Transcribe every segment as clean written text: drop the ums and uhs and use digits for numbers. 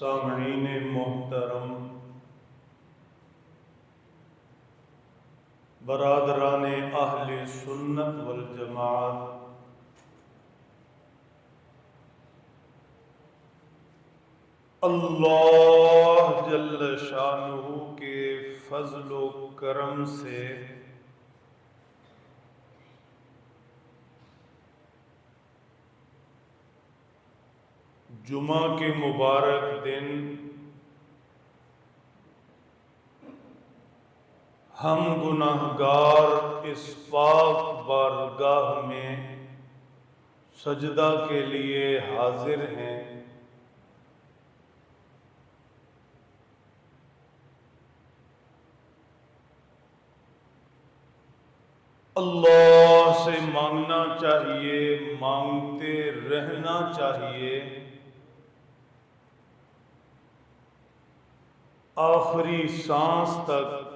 سامعین محترم، برادران اہل سنت والجماعت، اللہ جل شانہ کے فضل و کرم سے جمعہ کے مبارک دن ہم گناہگار اس پاک بارگاہ میں سجدہ کے لیے حاضر ہیں۔ اللہ سے مانگنا چاہیے، مانگتے رہنا چاہیے، آخری سانس تک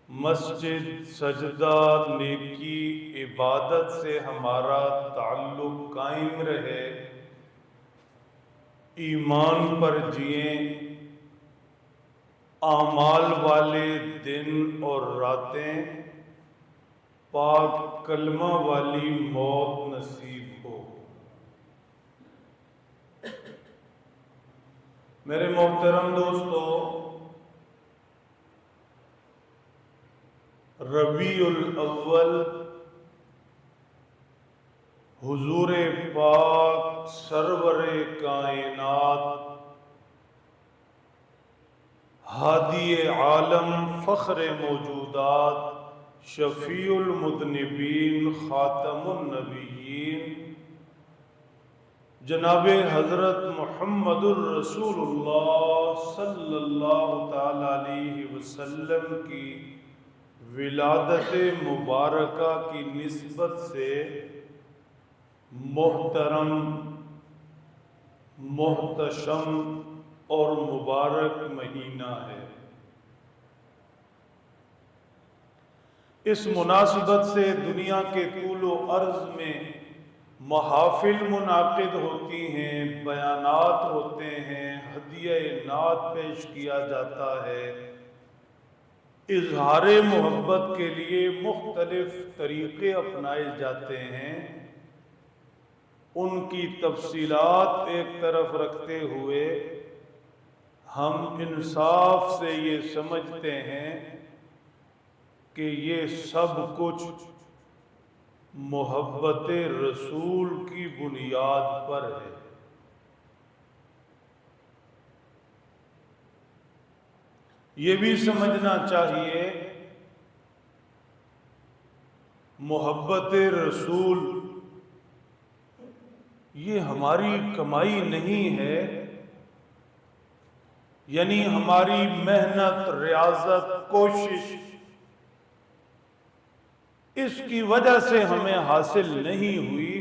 مسجد، سجدہ، نیکی، عبادت سے ہمارا تعلق قائم رہے، ایمان پر جئیں، اعمال والے دن اور راتیں، پاک کلمہ والی موت نصیب ہو۔ میرے محترم دوستو، ربیع الاول حضور پاک سرور کائنات، ہادی عالم، فخر موجودات، شفیع المذنبین، خاتم النبیین، جناب حضرت محمد الرسول اللہ صلی اللہ تعالی علیہ وسلم کی ولادت مبارکہ کی نسبت سے محترم، محتشم اور مبارک مہینہ ہے۔ اس مناسبت سے دنیا کے طول و عرض میں محافل منعقد ہوتی ہیں، بیانات ہوتے ہیں، ہدیہ نعت پیش کیا جاتا ہے، اظہار محبت کے لیے مختلف طریقے اپنائے جاتے ہیں۔ ان کی تفصیلات ایک طرف رکھتے ہوئے ہم انصاف سے یہ سمجھتے ہیں کہ یہ سب کچھ محبت رسول کی بنیاد پر ہے۔ یہ بھی سمجھنا چاہیے محبت رسول یہ ہماری کمائی نہیں ہے، یعنی ہماری محنت، ریاضت، کوشش اس کی وجہ سے ہمیں حاصل نہیں ہوئی۔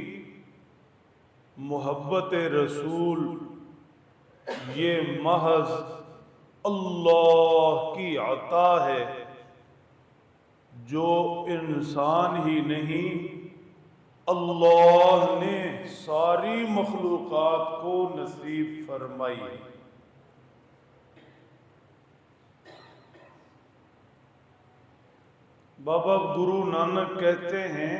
محبت رسول یہ محض اللہ کی عطا ہے، جو انسان ہی نہیں، اللہ نے ساری مخلوقات کو نصیب فرمائی۔ بابا گرو نانک کہتے ہیں،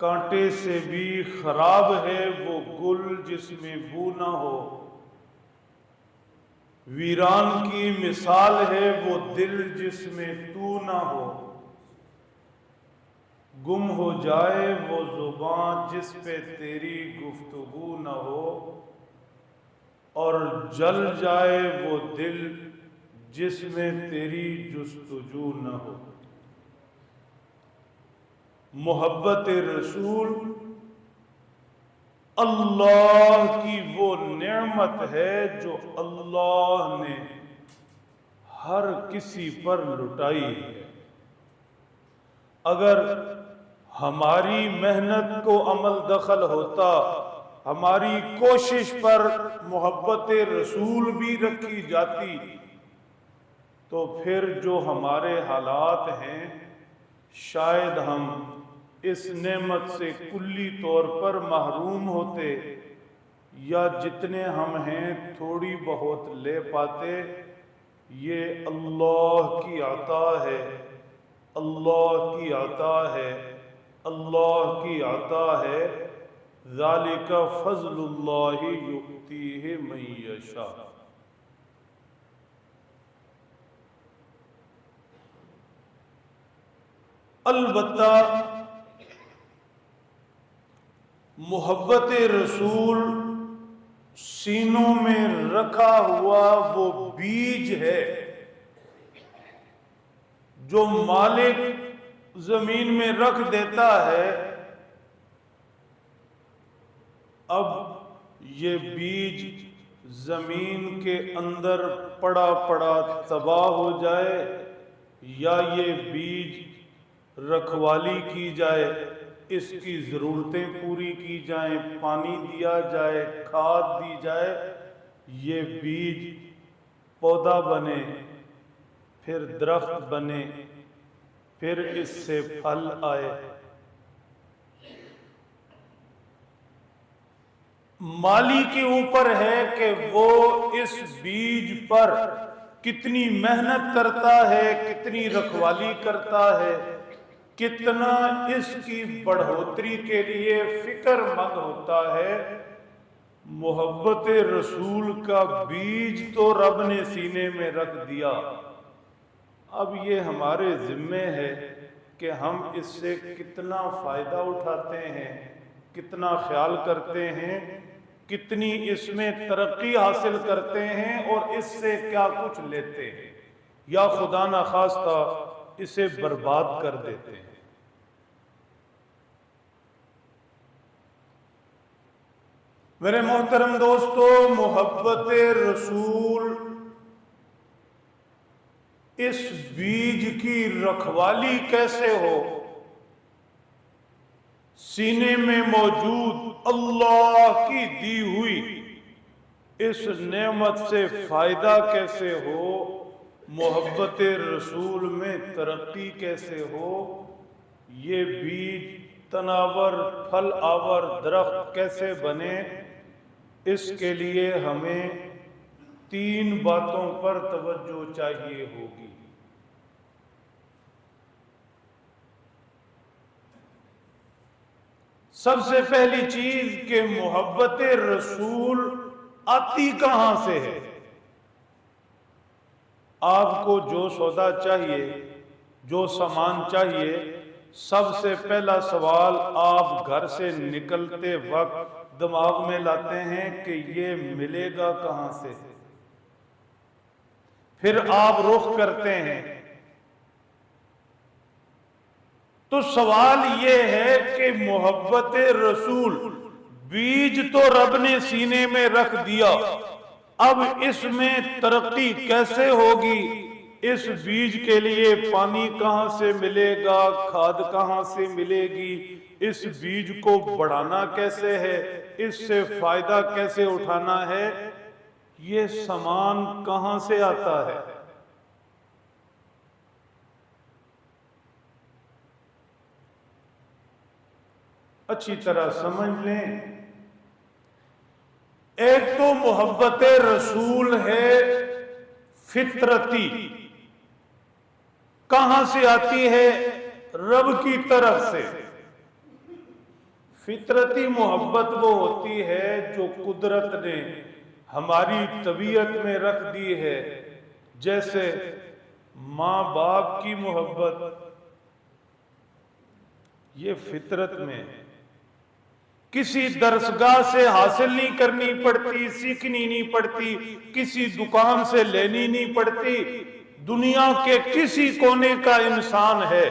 کانٹے سے بھی خراب ہے وہ گل جس میں بو نہ ہو، ویران کی مثال ہے وہ دل جس میں تو نہ ہو، گم ہو جائے وہ زبان جس پہ تیری گفتگو نہ ہو، اور جل جائے وہ دل جس میں تیری جستجو نہ ہو۔ محبت رسول اللہ کی وہ نعمت ہے جو اللہ نے ہر کسی پر لٹائی ہے۔ اگر ہماری محنت کو عمل دخل ہوتا، ہماری کوشش پر محبت رسول بھی رکھی جاتی، تو پھر جو ہمارے حالات ہیں شاید ہم اس نعمت سے کلی طور پر محروم ہوتے، یا جتنے ہم ہیں تھوڑی بہت لے پاتے، یہ اللہ کی عطا ہے، اللہ کی عطا ہے، اللہ کی عطا ہے۔ ذالک فضل اللہ یؤتیہ من یشاء۔ البتہ محبت رسول سینوں میں رکھا ہوا وہ بیج ہے جو مالک زمین میں رکھ دیتا ہے، اب یہ بیج زمین کے اندر پڑا پڑا تباہ ہو جائے یا یہ بیج رکھوالی کی جائے، اس کی ضرورتیں پوری کی جائیں، پانی دیا جائے، کھاد دی جائے، یہ بیج پودا بنے، پھر درخت بنے، پھر اس سے پھل آئے۔ مالی کے اوپر ہے کہ وہ اس بیج پر کتنی محنت کرتا ہے، کتنی رکھوالی کرتا ہے، کتنا اس کی بڑھوتری کے لیے فکر مند ہوتا ہے۔ محبت رسول کا بیج تو رب نے سینے میں رکھ دیا، اب یہ ہمارے ذمے ہے کہ ہم اس سے کتنا فائدہ اٹھاتے ہیں، کتنا خیال کرتے ہیں، کتنی اس میں ترقی حاصل کرتے ہیں اور اس سے کیا کچھ لیتے ہیں، یا خدا نخواستہ اسے برباد کر دیتے ہیں۔ میرے محترم دوستو، محبت رسول اس بیج کی رکھوالی کیسے ہو، سینے میں موجود اللہ کی دی ہوئی اس نعمت سے فائدہ کیسے ہو، محبت رسول میں ترقی کیسے ہو، یہ بیج تناور پھل آور درخت کیسے بنے، اس کے لیے ہمیں 3 باتوں پر توجہ چاہیے ہوگی۔ سب سے پہلی چیز کہ محبت رسول آتی کہاں سے ہے؟ آپ کو جو سودا چاہیے، جو سامان چاہیے، سب سے پہلا سوال آپ گھر سے نکلتے وقت دماغ میں لاتے ہیں کہ یہ ملے گا کہاں سے، پھر آپ رخ کرتے ہیں۔ تو سوال یہ ہے کہ محبت رسول بیج تو رب نے سینے میں رکھ دیا، اب اس میں ترقی کیسے ہوگی، اس بیج کے لیے پانی کہاں سے ملے گا، کھاد کہاں سے ملے گی، اس بیج کو بڑھانا کیسے ہے، اس سے فائدہ کیسے اٹھانا ہے، یہ سامان کہاں سے آتا ہے؟ اچھی طرح سمجھ لیں، ایک تو محبت رسول ہے فطرتی، کہاں سے آتی ہے؟ رب کی طرف سے۔ فطرتی محبت وہ ہوتی ہے جو قدرت نے ہماری طبیعت میں رکھ دی ہے، جیسے ماں باپ کی محبت، یہ فطرت میں کسی درسگاہ سے حاصل نہیں کرنی پڑتی، سیکھنی نہیں پڑتی، کسی دکان سے لینی نہیں پڑتی، دنیا کے کسی کونے کا انسان ہے،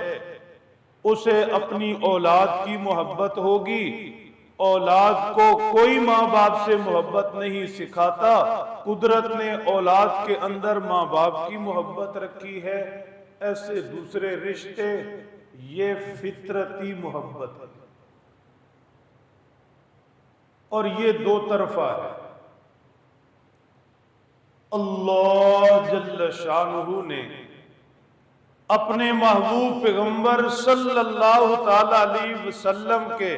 اسے اپنی اولاد کی محبت ہوگی۔ اولاد کو کوئی ماں باپ سے محبت نہیں سکھاتا، قدرت نے اولاد کے اندر ماں باپ کی محبت رکھی ہے، ایسے دوسرے رشتے، یہ فطرتی محبت ہے، اور یہ 2 طرفہ ہے۔ اللہ جل شانہ نے اپنے محبوب پیغمبر صلی اللہ تعالی علیہ وسلم کے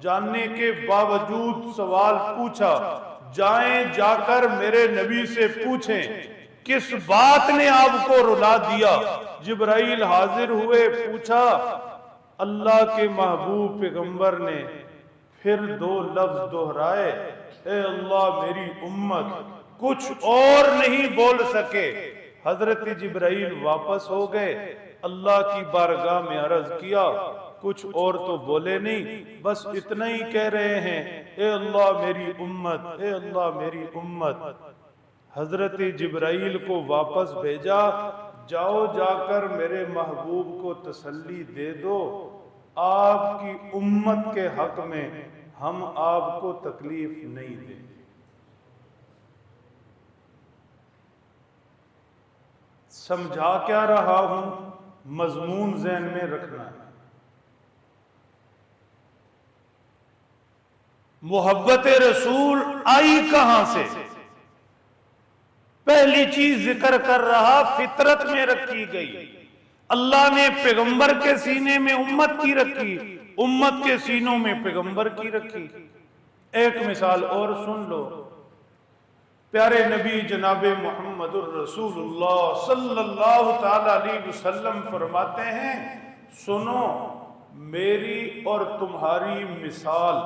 جاننے کے باوجود سوال پوچھا، جائیں جا کر میرے نبی سے پوچھیں کس بات نے آپ کو رلا دیا۔ جبرائیل حاضر ہوئے، پوچھا، اللہ کے محبوب پیغمبر نے پھر دو لفظ دہرائے، اے اللہ میری امت، کچھ اور نہیں بول سکے۔ حضرت جبرائیل واپس ہو گئے، اللہ کی بارگاہ میں عرض کیا، کچھ اور تو بولے نہیں، بس اتنا ہی کہہ رہے ہیں، اے اللہ میری امت، اے اللہ میری امت۔ حضرت جبرائیل کو واپس بھیجا، جاؤ جا کر میرے محبوب کو تسلی دے دو، آپ کی امت کے حق میں ہم آپ کو تکلیف نہیں دیں۔ سمجھا کیا رہا ہوں، مضمون ذہن میں رکھنا ہے۔ محبت رسول آئی کہاں سے؟ پہلی چیز ذکر کر رہا، فطرت میں رکھی گئی۔ اللہ نے پیغمبر کے سینے میں امت کی رکھی، امت کے سینوں میں پیغمبر کی رکھی۔ ایک مثال اور سن لو، پیارے نبی جناب محمد الرسول اللہ صلی اللہ تعالی علیہ وسلم فرماتے ہیں، سنو میری اور تمہاری مثال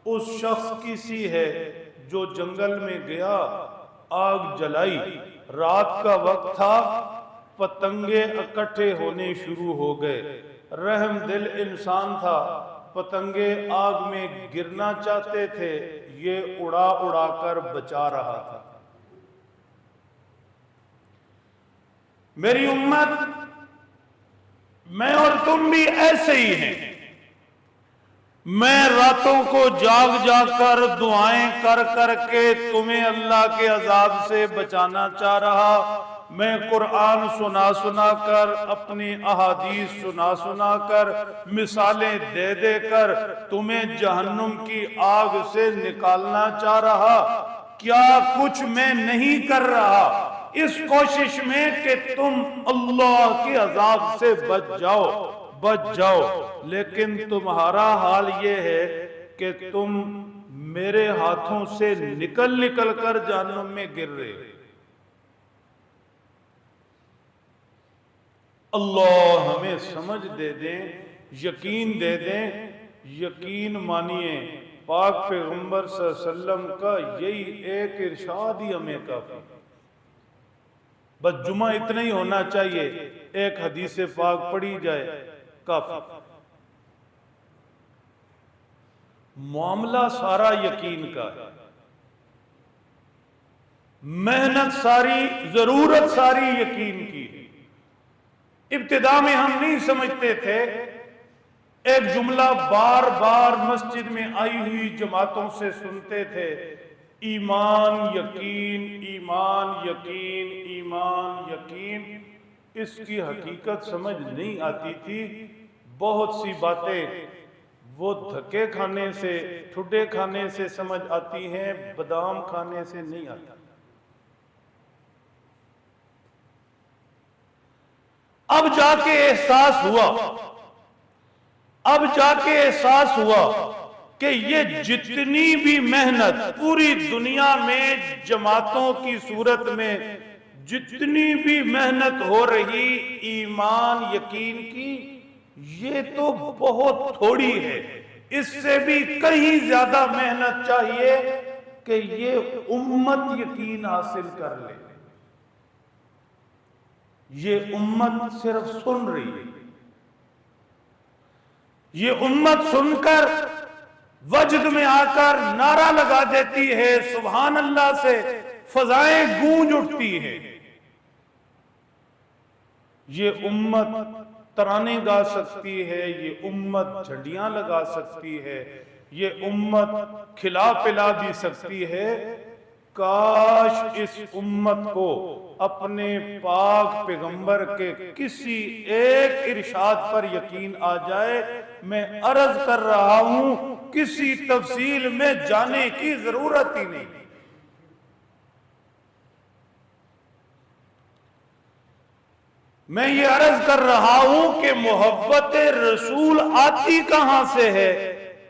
اس شخص کی سی ہے جو جنگل میں گیا، آگ جلائی، رات کا وقت تھا، پتنگے اکٹھے ہونے شروع ہو گئے، رحم دل انسان تھا، پتنگے آگ میں گرنا چاہتے تھے، یہ اڑا اڑا کر بچا رہا تھا۔ میری امت، میں اور تم بھی ایسے ہی ہیں۔ میں راتوں کو جاگ جاگ کر دعائیں کر کر کے تمہیں اللہ کے عذاب سے بچانا چاہ رہا، میں قرآن سنا سنا کر، اپنی احادیث سنا سنا کر، مثالیں دے دے کر تمہیں جہنم کی آگ سے نکالنا چاہ رہا۔ کیا کچھ میں نہیں کر رہا اس کوشش میں کہ تم اللہ کے عذاب سے بچ جاؤ، لیکن تمہارا حال یہ ہے کہ تم میرے ہاتھوں سے نکل نکل کر جہنم میں گر رہے ہو۔ اللہ ہمیں سمجھ دے دیں، یقین دے دیں، یقین مانیے، پاک پیغمبر صلی اللہ علیہ وسلم کا یہی ایک ارشاد ہی ہمیں کافی۔ بس جمعہ اتنا ہی ہونا چاہیے، ایک حدیث پاک پڑھی جائے، کافی۔ معاملہ سارا یقین کا ہے، محنت ساری، ضرورت ساری یقین کی ہے۔ ابتدا میں ہم نہیں سمجھتے تھے، ایک جملہ بار بار مسجد میں آئی ہوئی جماعتوں سے سنتے تھے، ایمان یقین، ایمان یقین، ایمان یقین۔ اس کی حقیقت سمجھ نہیں آتی تھی۔ بہت سی باتیں وہ دھکے کھانے سے، ٹھڈے کھانے سے سمجھ آتی ہیں، بادام کھانے سے نہیں آتی۔ اب جا کے احساس ہوا کہ یہ جتنی بھی محنت پوری دنیا میں جماعتوں کی صورت میں جتنی بھی محنت ہو رہی ایمان یقین کی، یہ تو بہت تھوڑی ہے، اس سے بھی کہیں زیادہ محنت چاہیے کہ یہ امت یقین حاصل کر لے۔ یہ امت صرف سن رہی ہے، یہ امت سن کر وجد میں آ کر نعرہ لگا دیتی ہے، سبحان اللہ سے فضائیں گونج اٹھتی ہیں۔ یہ امت ترانے گا سکتی ہے، یہ امت جھنڈیاں لگا سکتی ہے، یہ امت کھلا پلا بھی سکتی ہے۔ کاش اس امت کو اپنے پاک پیغمبر کے کسی ایک ارشاد پر یقین آ جائے۔ میں عرض کر رہا ہوں، کسی تفصیل میں جانے کی ضرورت ہی نہیں۔ میں یہ عرض کر رہا ہوں کہ محبت رسول آتی کہاں سے ہے؟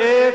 1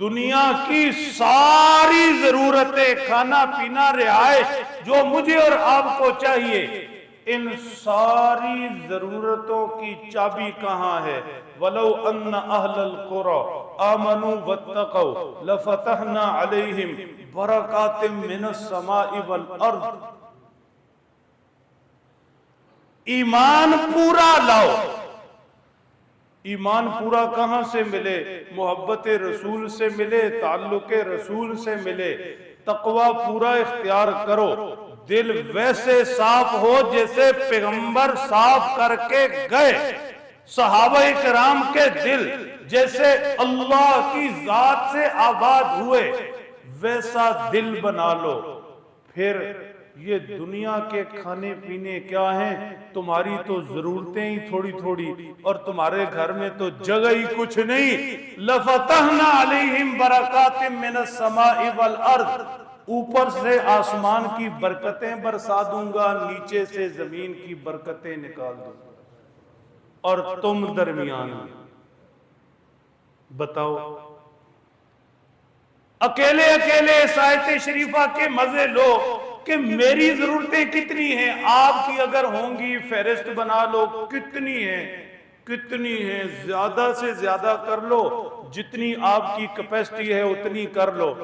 دنیا کی ساری ضرورتیں، کھانا پینا، رہائش جو مجھے اور آپ کو چاہیے، ان ساری ضرورتوں کی چابی کہاں ہے؟ وَلَوْ أَنَّ أَهْلَ الْقُرَىٰ آمَنُوا وَاتَّقَوْا لَفَتَحْنَا عَلَيْهِمْ بَرَكَاتٍ مِّنَ السَّمَاءِ وَالْأَرْضِ۔ ایمان پورا لاؤ۔ ایمان پورا کہاں سے ملے؟ محبت رسول سے ملے، تعلق رسول سے ملے۔ تقوی پورا اختیار کرو، دل ویسے صاف ہو جیسے پیغمبر صاف کر کے گئے، صحابہ کرام کے دل جیسے اللہ کی ذات سے آباد ہوئے، ویسا دل بنا لو۔ پھر یہ دنیا کے کھانے پینے کیا ہیں؟ تمہاری تو ضرورتیں ہی تھوڑی تھوڑی، اور تمہارے گھر میں تو جگہ ہی کچھ نہیں۔ لَفَتَحْنَا عَلَيْهِمْ بَرَكَاتٍ مِّنَ السَّمَاءِ وَالْأَرْضِ، اوپر سے آسمان کی برکتیں برسا دوں گا، نیچے سے زمین کی برکتیں نکال دوں گا، اور تم درمیان میں بتاؤ۔ اکیلے اکیلے اس آیت شریفہ کے مزے لو کہ میری ضرورتیں کتنی ہیں، آپ کی اگر ہوں گی فہرست بنا لو کتنی ہیں، کتنی ہیں، زیادہ سے زیادہ کر لو، جتنی آپ کی کیپیسٹی ہے اتنی کر لو۔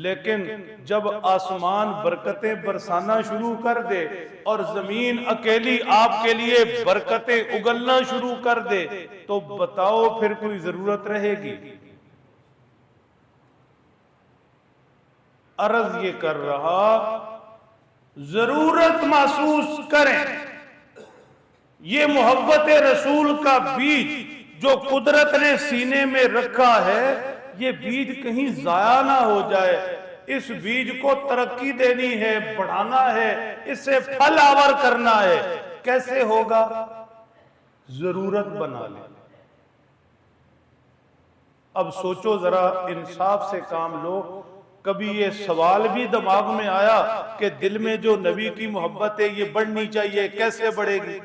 لیکن جب آسمان برکتیں برسانا شروع کر دے اور زمین اکیلی آپ کے لیے برکتیں اگلنا شروع کر دے، تو بتاؤ پھر کوئی ضرورت رہے گی؟ عرض یہ کر رہا، ضرورت محسوس کریں۔ یہ محبت رسول کا بیج جو قدرت نے سینے میں رکھا ہے، یہ بیج کہیں ضائع نہ ہو جائے۔ اس بیج کو ترقی دینی ہے، بڑھانا ہے، اسے پھل آور کرنا ہے۔ کیسے ہوگا؟ ضرورت بنا لیں۔ اب سوچو ذرا، انصاف سے کام لو۔ کبھی یہ سوال بھی دماغ میں آیا کہ دل میں جو نبی کی محبت ہے یہ بڑھنی چاہیے، کیسے بڑھے گی؟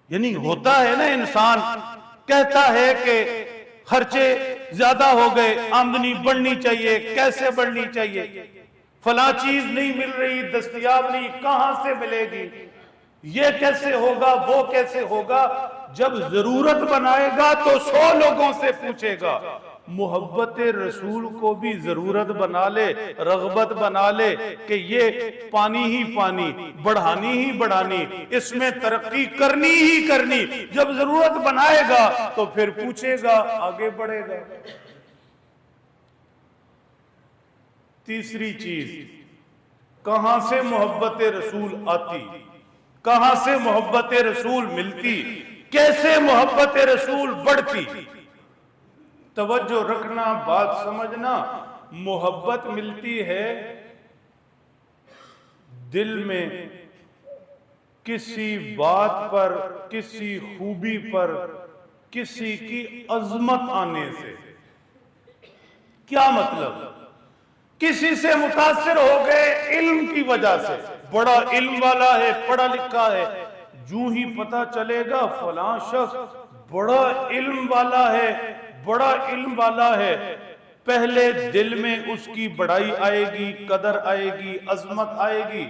یعنی ہوتا ہے نا، انسان کہتا ہے کہ خرچے زیادہ ہو گئے، آمدنی بڑھنی چاہیے، کیسے بڑھنی چاہیے؟ فلاں چیز نہیں مل رہی، دستیاب نہیں، کہاں سے ملے گی؟ یہ کیسے ہوگا، وہ کیسے ہوگا؟ جب ضرورت بنائے گا تو 100 لوگوں سے پوچھے گا۔ محبت رسول کو بھی ضرورت بنا لے، رغبت بنا لے کہ یہ پانی ہی پانی، بڑھانی ہی بڑھانی، اس میں ترقی کرنی ہی کرنی۔ جب ضرورت بنائے گا تو پھر پوچھے گا، آگے بڑھے گا۔ تیسری چیز، کہاں سے محبت رسول آتی، کہاں سے محبت رسول ملتی، کیسے محبت رسول بڑھتی؟ توجہ رکھنا، بات سمجھنا۔ محبت ملتی ہے دل میں کسی بات پر، کسی خوبی پر، کسی کی عظمت آنے سے۔ کیا مطلب؟ کسی سے متاثر ہو گئے علم کی وجہ سے، بڑا علم والا ہے، پڑھا لکھا ہے، جو ہی پتہ چلے گا فلاں شخص بڑا علم والا ہے، بڑا علم والا ہے، پہلے دل میں اس کی بڑائی آئے گی، قدر آئے گی، عظمت آئے گی،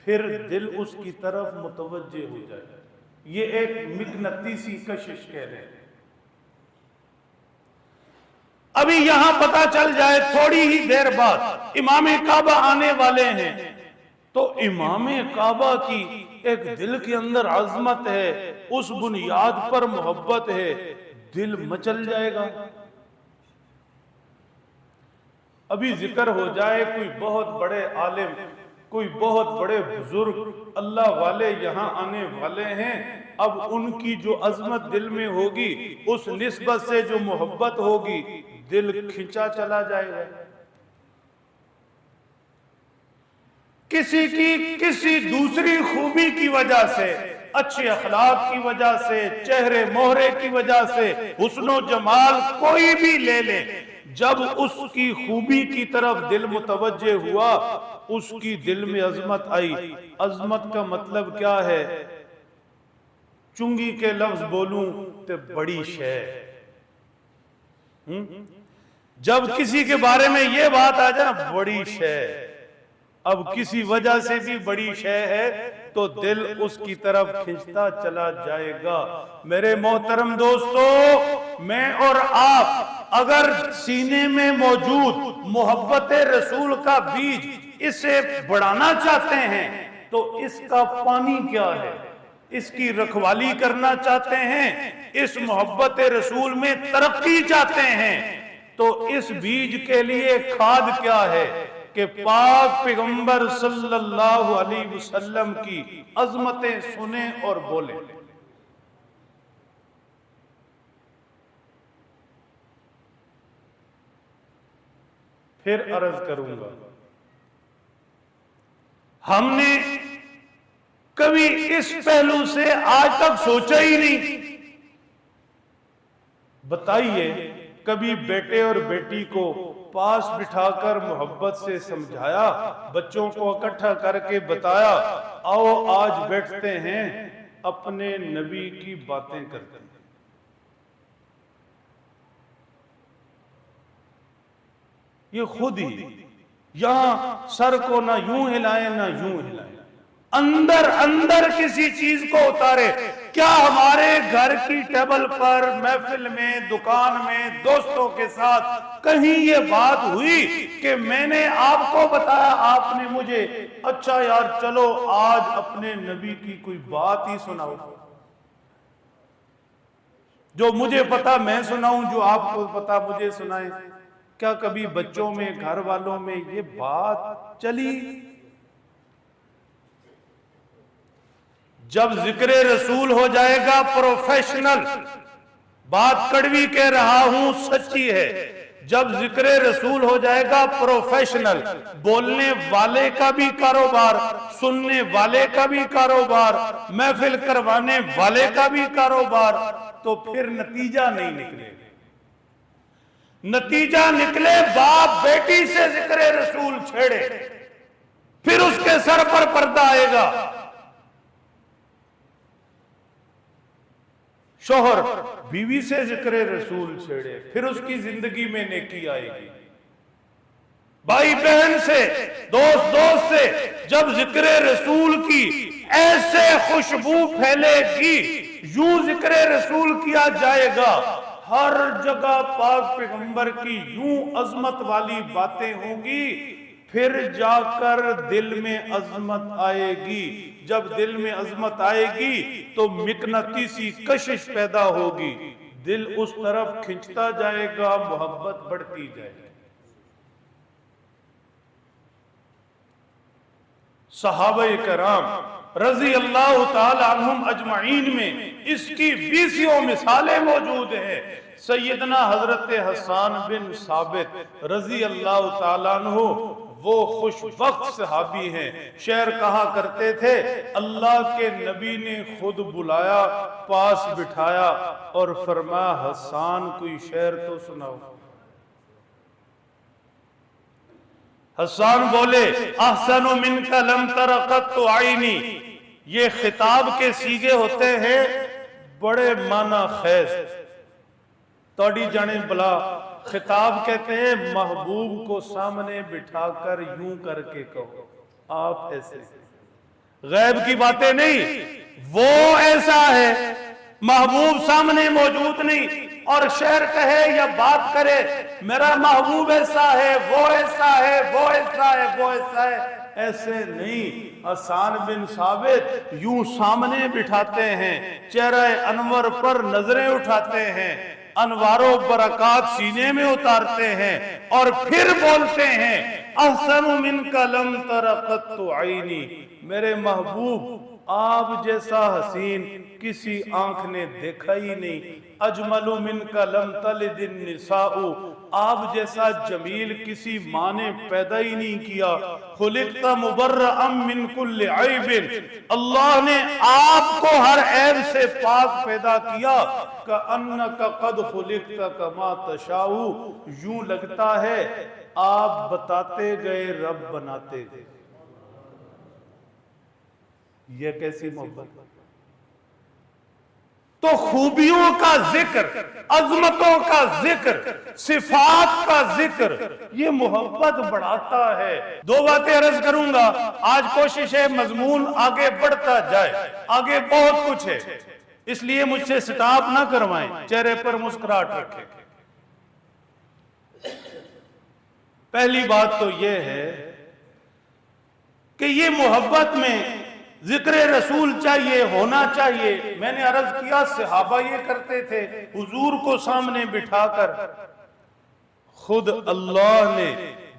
پھر دل اس کی طرف متوجہ ہو جائے گا۔ یہ ایک مقناطیسی کشش کہہ رہے ہیں۔ ابھی یہاں پتہ چل جائے تھوڑی ہی دیر بعد امام کعبہ آنے والے ہیں، تو امام کعبہ کی ایک دل کے اندر عظمت ہے، اس بنیاد پر محبت ہے، دل مچل جائے گا۔ ابھی ذکر ہو جائے کوئی بہت بڑے عالم، کوئی بہت بڑے بزرگ اللہ والے یہاں آنے والے ہیں، اب ان کی جو عظمت دل میں ہوگی، اس نسبت سے جو محبت ہوگی، دل کھنچا چلا جائے گا۔ کسی کی کسی دوسری خوبی کی وجہ سے، اچھے اخلاق کی وجہ سے، چہرے مہرے کی وجہ سے، حسن و جمال کوئی بھی لے لے، جب اس کی خوبی کی طرف دل متوجہ ہوا، اس کی دل میں عظمت آئی۔ عظمت کا مطلب کیا ہے؟ چنگی کے لفظ بولوں تے بڑی شے. جب کسی کے بارے میں یہ بات آ جائے نا بڑی شے، اب کسی وجہ سے بھی بڑی شے ہے تو دل اس کی طرف کھنچتا چلا جائے گا. میرے محترم دوستو، میں اور آپ اگر سینے میں موجود محبت رسول کا بیج اسے بڑھانا چاہتے ہیں تو اس کا پانی کیا ہے، اس کی رکھوالی کرنا چاہتے ہیں، اس محبت رسول میں ترقی چاہتے ہیں تو اس بیج کے لیے کھاد کیا ہے کہ پاک پیغمبر صلی اللہ علیہ وسلم کی عظمتیں سنیں اور بولیں. پھر عرض کروں گا، ہم نے کبھی اس پہلو سے آج تک سوچا ہی نہیں. بتائیے کبھی بیٹے اور بیٹی کو پاس بٹھا کر محبت سے سمجھایا، بچوں کو اکٹھا کر کے بتایا آؤ آج بیٹھتے ہیں اپنے نبی کی باتیں کرتے ہیں. یہ خود ہی یہاں سر کو نہ یوں ہلائیں نہ یوں ہلائیں، اندر اندر کسی چیز کو اتارے. کیا ہمارے گھر کی ٹیبل پر، محفل میں، دکان میں، دوستوں کے ساتھ کہیں یہ بات ہوئی کہ میں نے آپ کو بتایا، آپ نے مجھے اچھا یار چلو آج اپنے نبی کی کوئی بات ہی سناؤ، جو مجھے پتا میں سناؤں، جو آپ کو پتا مجھے سنائیں؟ کیا کبھی بچوں میں، گھر والوں میں یہ بات چلی؟ جب ذکر رسول ہو جائے گا پروفیشنل، بات کڑوی کہہ رہا ہوں سچی ہے، جب ذکر رسول ہو جائے گا پروفیشنل، بولنے والے کا بھی کاروبار، سننے والے کا بھی کاروبار، محفل کروانے والے کا بھی کاروبار، تو پھر نتیجہ نہیں نکلے. نتیجہ نکلے باپ بیٹی سے ذکر رسول چھیڑے، پھر اس کے سر پر پردہ آئے گا. شوہر بیوی سے ذکر رسول چھیڑے، پھر اس کی زندگی میں نیکی آئے گی. بھائی بہن سے، دوست دوست سے جب ذکر رسول کی ایسے خوشبو پھیلے گی، یوں ذکر رسول کیا جائے گا، ہر جگہ پاک پیغمبر کی یوں عظمت والی باتیں ہوں گی، پھر جا کر دل میں عظمت آئے گی. جب دل میں عظمت آئے گی تو مقناطیسی کشش پیدا ہوگی، دل اس طرف کھنچتا جائے گا، محبت بڑھتی جائے گی. صحابہ کرام رضی اللہ تعالی عنہم اجمعین میں اس کی 20 مثالیں موجود ہیں. سیدنا حضرت حسان بن ثابت رضی اللہ تعالی عنہ وہ خوش وقت صحابی ہیں. شعر کہا کرتے تھے، اللہ کے نبی نے خود بلایا، پاس بٹھایا اور فرمایا حسان کوئی شعر تو سناؤ. حسان بولے احسن منک لم تر قط عینی. یہ خطاب کے سیغے ہوتے ہیں بڑے معنی خیز. توڑی جانے بلا خطاب کہتے ہیں محبوب کو سامنے بٹھا کر یوں کر کے کہو، آپ ایسے. غیب کی باتیں نہیں، وہ ایسا ہے محبوب سامنے موجود نہیں اور شعر کہے یا بات کرے میرا محبوب ایسا ہے، وہ ایسا ہے، وہ ایسا ہے، وہ ایسا ہے، ایسے نہیں. حسان بن ثابت یوں سامنے بٹھاتے ہیں، چہرہ انور پر نظریں اٹھاتے ہیں، انوار و برکات سینے میں اتارتے ہیں اور پھر بولتے ہیں احسن منک لم تر قط عینی. میرے محبوب آپ جیسا حسین کسی آنکھ نے دیکھا ہی نہیں. اجمل منک لم تلد النساء، آپ جیسا جمیل کسی ماں نے پیدا ہی نہیں کیا. خلقت مبرئا من کل عیب، اللہ نے آپ کو ہر عیب سے پاک پیدا کیا. کأنک قد خلقت کما تشاء، یوں لگتا ہے آپ بتاتے گئے رب بناتے گئے. یہ کیسی محبت؟ تو خوبیوں کا ذکر، عظمتوں کا ذکر، صفات کا ذکر، یہ محبت بڑھاتا ہے۔ دو باتیں عرض کروں گا، آج کوشش ہے مضمون آگے بڑھتا جائے، آگے بہت کچھ ہے، اس لیے مجھ سے سٹاپ نہ کروائیں، چہرے پر مسکراہٹ رکھیں۔ پہلی بات تو یہ ہے کہ یہ محبت میں ذکر رسول چاہیے، ہونا چاہیے۔ میں نے عرض کیا صحابہ یہ کرتے تھے، حضور کو سامنے بٹھا کر خود اللہ نے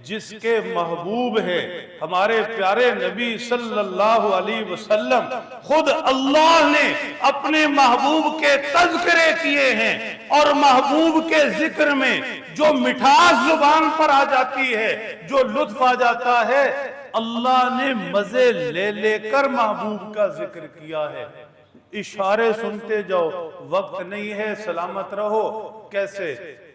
جس کے محبوب ہیں ہمارے پیارے نبی صلی اللہ علیہ وسلم، خود اللہ نے اپنے محبوب کے تذکرے کیے ہیں، اور محبوب کے ذکر میں جو مٹھاس زبان پر آ جاتی ہے، جو لطف آ جاتا ہے، اللہ نے مزے لے لے کر محبوب کا ذکر کیا ہے۔ اشارے سنتے جاؤ، وقت نہیں ہے، سلامت رہو۔ کیسے؟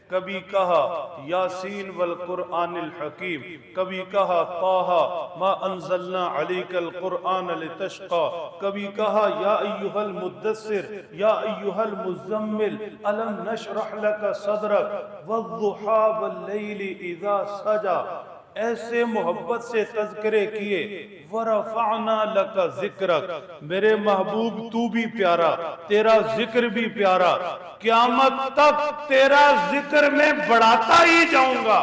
کبھی کہا یاسین والقرآن الحکیم، کبھی کہا طٰہٰ ما انزلنا علیک القرآن لتشقیٰ، کبھی کہا یا ایھا المدثر یا ایھا المزمل الم نشرح لک صدرک والضحیٰ واللیل اذا سجی۔ ایسے محبت سے تذکرے کیے۔ وَرَفَعْنَا لَكَ ذِكْرَكَ، میرے محبوب تو بھی پیارا، تیرا ذکر بھی پیارا، قیامت تک تیرا ذکر میں بڑھاتا ہی جاؤں گا،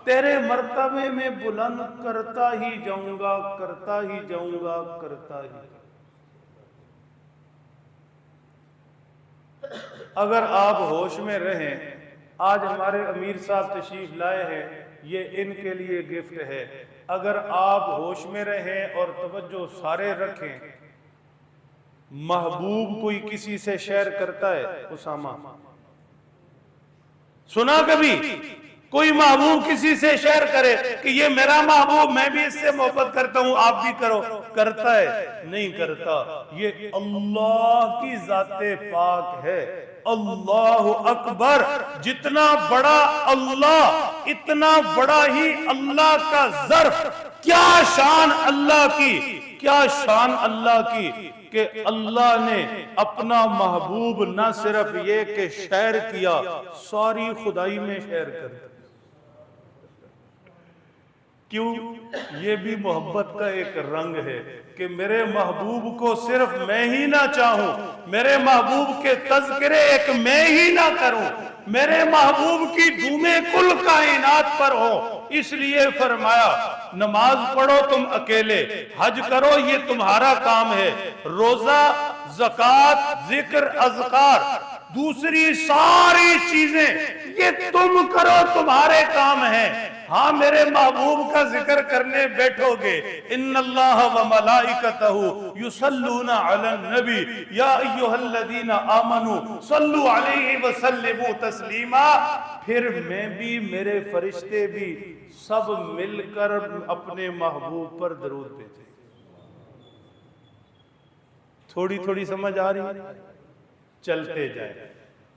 تیرے مرتبے میں بلند کرتا ہی جاؤں گا، کرتا ہی جاؤں گا، کرتا ہی۔ اگر آپ ہوش میں رہیں، آج ہمارے امیر صاحب تشریف لائے ہیں، یہ ان کے لیے گفٹ ہے۔ اگر آپ ہوش میں رہیں اور توجہ سارے رکھیں، محبوب کوئی کسی سے شیئر کرتا ہے؟ اسامہ سنا کبھی کوئی محبوب کسی سے شیئر کرے کہ یہ میرا محبوب، میں بھی اس سے محبت کرتا ہوں، آپ بھی کرو؟ کرتا ہے؟ نہیں کرتا۔ یہ اللہ کی ذات پاک ہے۔ اللہ اکبر، جتنا بڑا اللہ اتنا بڑا ہی اللہ کا ظرف۔ کیا شان اللہ کی، کیا شان اللہ کی کہ اللہ نے اپنا محبوب نہ صرف یہ کہ شیئر کیا، ساری خدائی میں شیئر کر دیا۔ کیوں؟ یہ بھی محبت کا ایک رنگ ہے کہ میرے محبوب کو صرف میں ہی نہ چاہوں، میرے محبوب کے تذکرے ایک میں ہی نہ کروں، میرے محبوب کی دھومیں کل کائنات پر ہو۔ اس لیے فرمایا نماز پڑھو تم اکیلے، حج کرو یہ تمہارا کام ہے، روزہ، زکوٰۃ، ذکر، اذکار، دوسری ساری چیزیں یہ تم کرو، تمہارے کام ہیں۔ ہاں میرے محبوب کا ذکر کرنے بیٹھو گے، ان اللہ وملائکتہ یصلون علی النبی یا ایھا الذین آمنوا صلوا علیہ وسلموا تسلیما، پھر میں بھی، میرے فرشتے بھی، سب مل کر اپنے محبوب پر درود بھیجیں۔ تھوڑی تھوڑی سمجھ آ رہی ہے؟ چلتے جائیں۔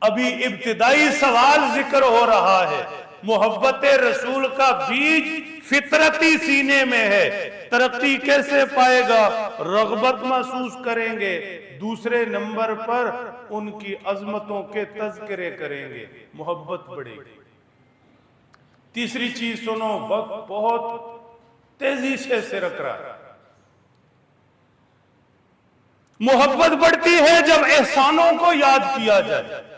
ابھی ابتدائی سوال ذکر ہو رہا ہے، محبت رسول کا بیج فطرتی سینے میں ہے، ترقی کیسے پائے گا؟ رغبت محسوس کریں گے، دوسرے نمبر پر ان کی عظمتوں کے تذکرے کریں گے، محبت بڑھے گی۔ تیسری چیز سنو، وقت بہت تیزی سے سرک رہا ہے۔ محبت بڑھتی ہے جب احسانوں کو یاد کیا جائے،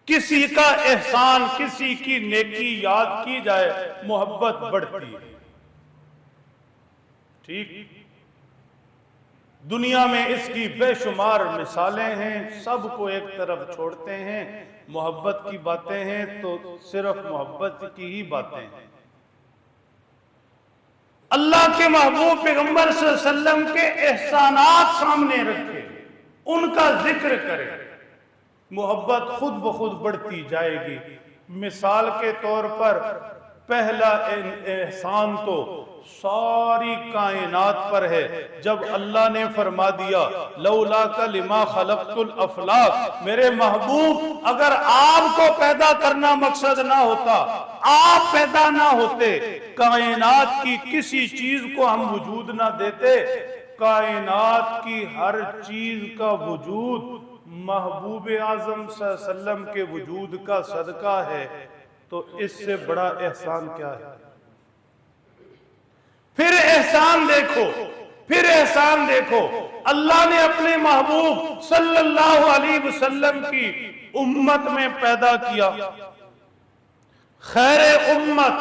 کسی کا احسان، کسی کی نیکی یاد کی جائے، محبت بڑھتی ہے۔ ٹھیک؟ دنیا میں اس کی بے شمار مثالیں ہیں، سب کو ایک طرف چھوڑتے ہیں، محبت کی باتیں ہیں تو صرف محبت کی ہی باتیں ہیں۔ اللہ کے محبوب پیغمبر صلی اللہ علیہ وسلم کے احسانات سامنے رکھے، ان کا ذکر کرے، محبت خود بخود بڑھتی جائے گی۔ مثال کے طور پر پہلا احسان تو ساری کائنات پر ہے، جب اللہ نے فرما دیا لولاک لما خلقت الافلاک، میرے محبوب اگر آپ کو پیدا کرنا مقصد نہ ہوتا، آپ پیدا نہ ہوتے، کائنات کی کسی چیز کو ہم وجود نہ دیتے، کائنات کی ہر چیز کا وجود محبوب اعظم صلی اللہ علیہ وسلم کے وجود کا صدقہ ہے تو اس سے بڑا احسان کیا ہے؟ پھر احسان دیکھو، پھر احسان دیکھو، اللہ نے اپنے محبوب صلی اللہ علیہ وسلم کی امت میں پیدا کیا، خیر امت،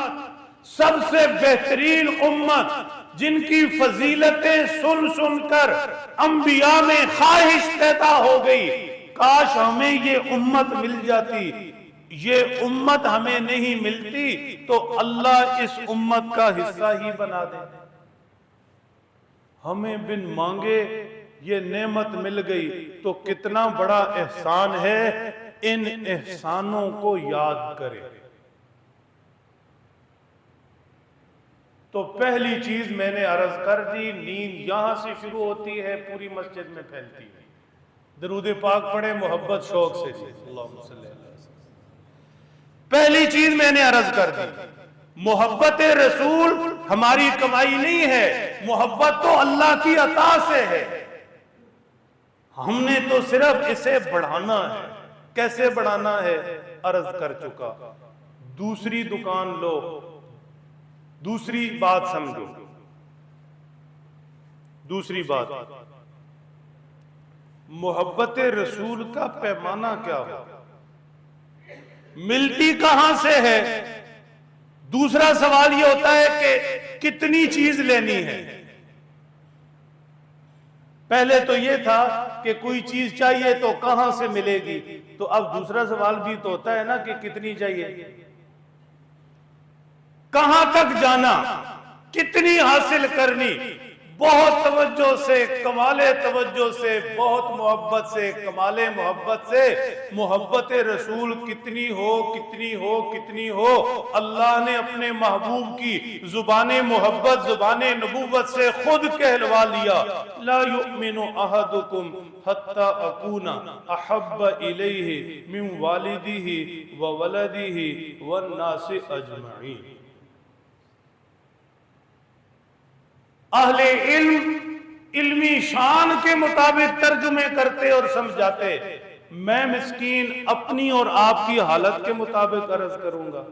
سب سے بہترین امت، جن کی فضیلتیں سن سن کر انبیاء میں خواہش پیدا ہو گئی، کاش ہمیں یہ امت مل جاتی۔ یہ امت ہمیں نہیں ملتی تو اللہ اس امت کا حصہ ہی بنا دے۔ ہمیں بن مانگے یہ نعمت مل گئی تو کتنا بڑا احسان ہے، ان احسانوں کو یاد کرے۔ تو پہلی چیز میں نے عرض کر دی، نیند یہاں سے شروع ہوتی ہے، پوری مسجد میں پھیلتی ہے۔ درود پاک پڑھے محبت شوق سے جی، اللہم صلی اللہ علیہ وسلم۔ پہلی چیز میں نے عرض کر دی، محبت رسول ہماری کمائی نہیں ہے، محبت تو اللہ کی عطا سے ہے، ہم نے تو صرف اسے بڑھانا ہے۔ کیسے بڑھانا ہے عرض کر چکا۔ دوسری دکان لو، دوسری بات سمجھو، دوسری بات، محبت رسول کا پیمانہ کیا ہو، ملتی کہاں سے ہے؟ دوسرا سوال یہ ہوتا ہے کہ کتنی چیز لینی ہے۔ پہلے تو یہ تھا کہ کوئی چیز چاہیے تو کہاں سے ملے گی، تو اب دوسرا سوال بھی تو ہوتا ہے نا کہ کتنی چاہیے، کہاں تک جانا، کتنی حاصل کرنی۔ بہت توجہ سے، کمال توجہ سے، بہت محبت سے، کمال محبت سے، محبت رسول کتنی ہو، کتنی ہو، کتنی ہو، اللہ نے اپنے محبوب کی زبان محبت، زبان نبوت سے خود کہلوا لیا، لا یؤمن احدکم حتی اکون احب الیہ من والدہ وولدہ والناس اجمعین۔ اہل علم علمی شان کے مطابق ترجمے کرتے اور سمجھاتے، میں مسکین اپنی اور آپ کی حالت کے مطابق عرض کروں گا۔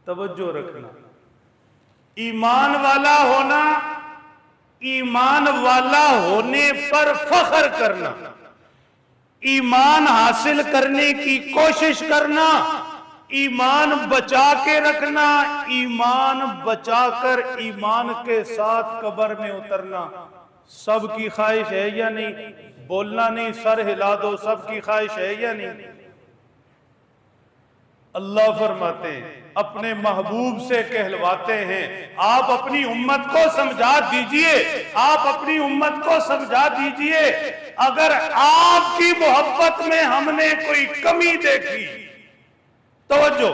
توجہ رکھنا، ایمان والا ہونا، ایمان والا ہونے پر فخر کرنا، ایمان حاصل کرنے کی کوشش کرنا، ایمان بچا کے رکھنا، ایمان بچا کر ایمان کے ساتھ قبر میں اترنا، سب کی خواہش ہے یا نہیں؟ بولنا نہیں، سر ہلا دو، سب کی خواہش ہے یا نہیں؟ اللہ فرماتے ہیں، اپنے محبوب سے کہلواتے ہیں، آپ اپنی امت کو سمجھا دیجئے، آپ اپنی امت کو سمجھا دیجئے، اگر آپ کی محبت میں ہم نے کوئی کمی دیکھی، توجہ،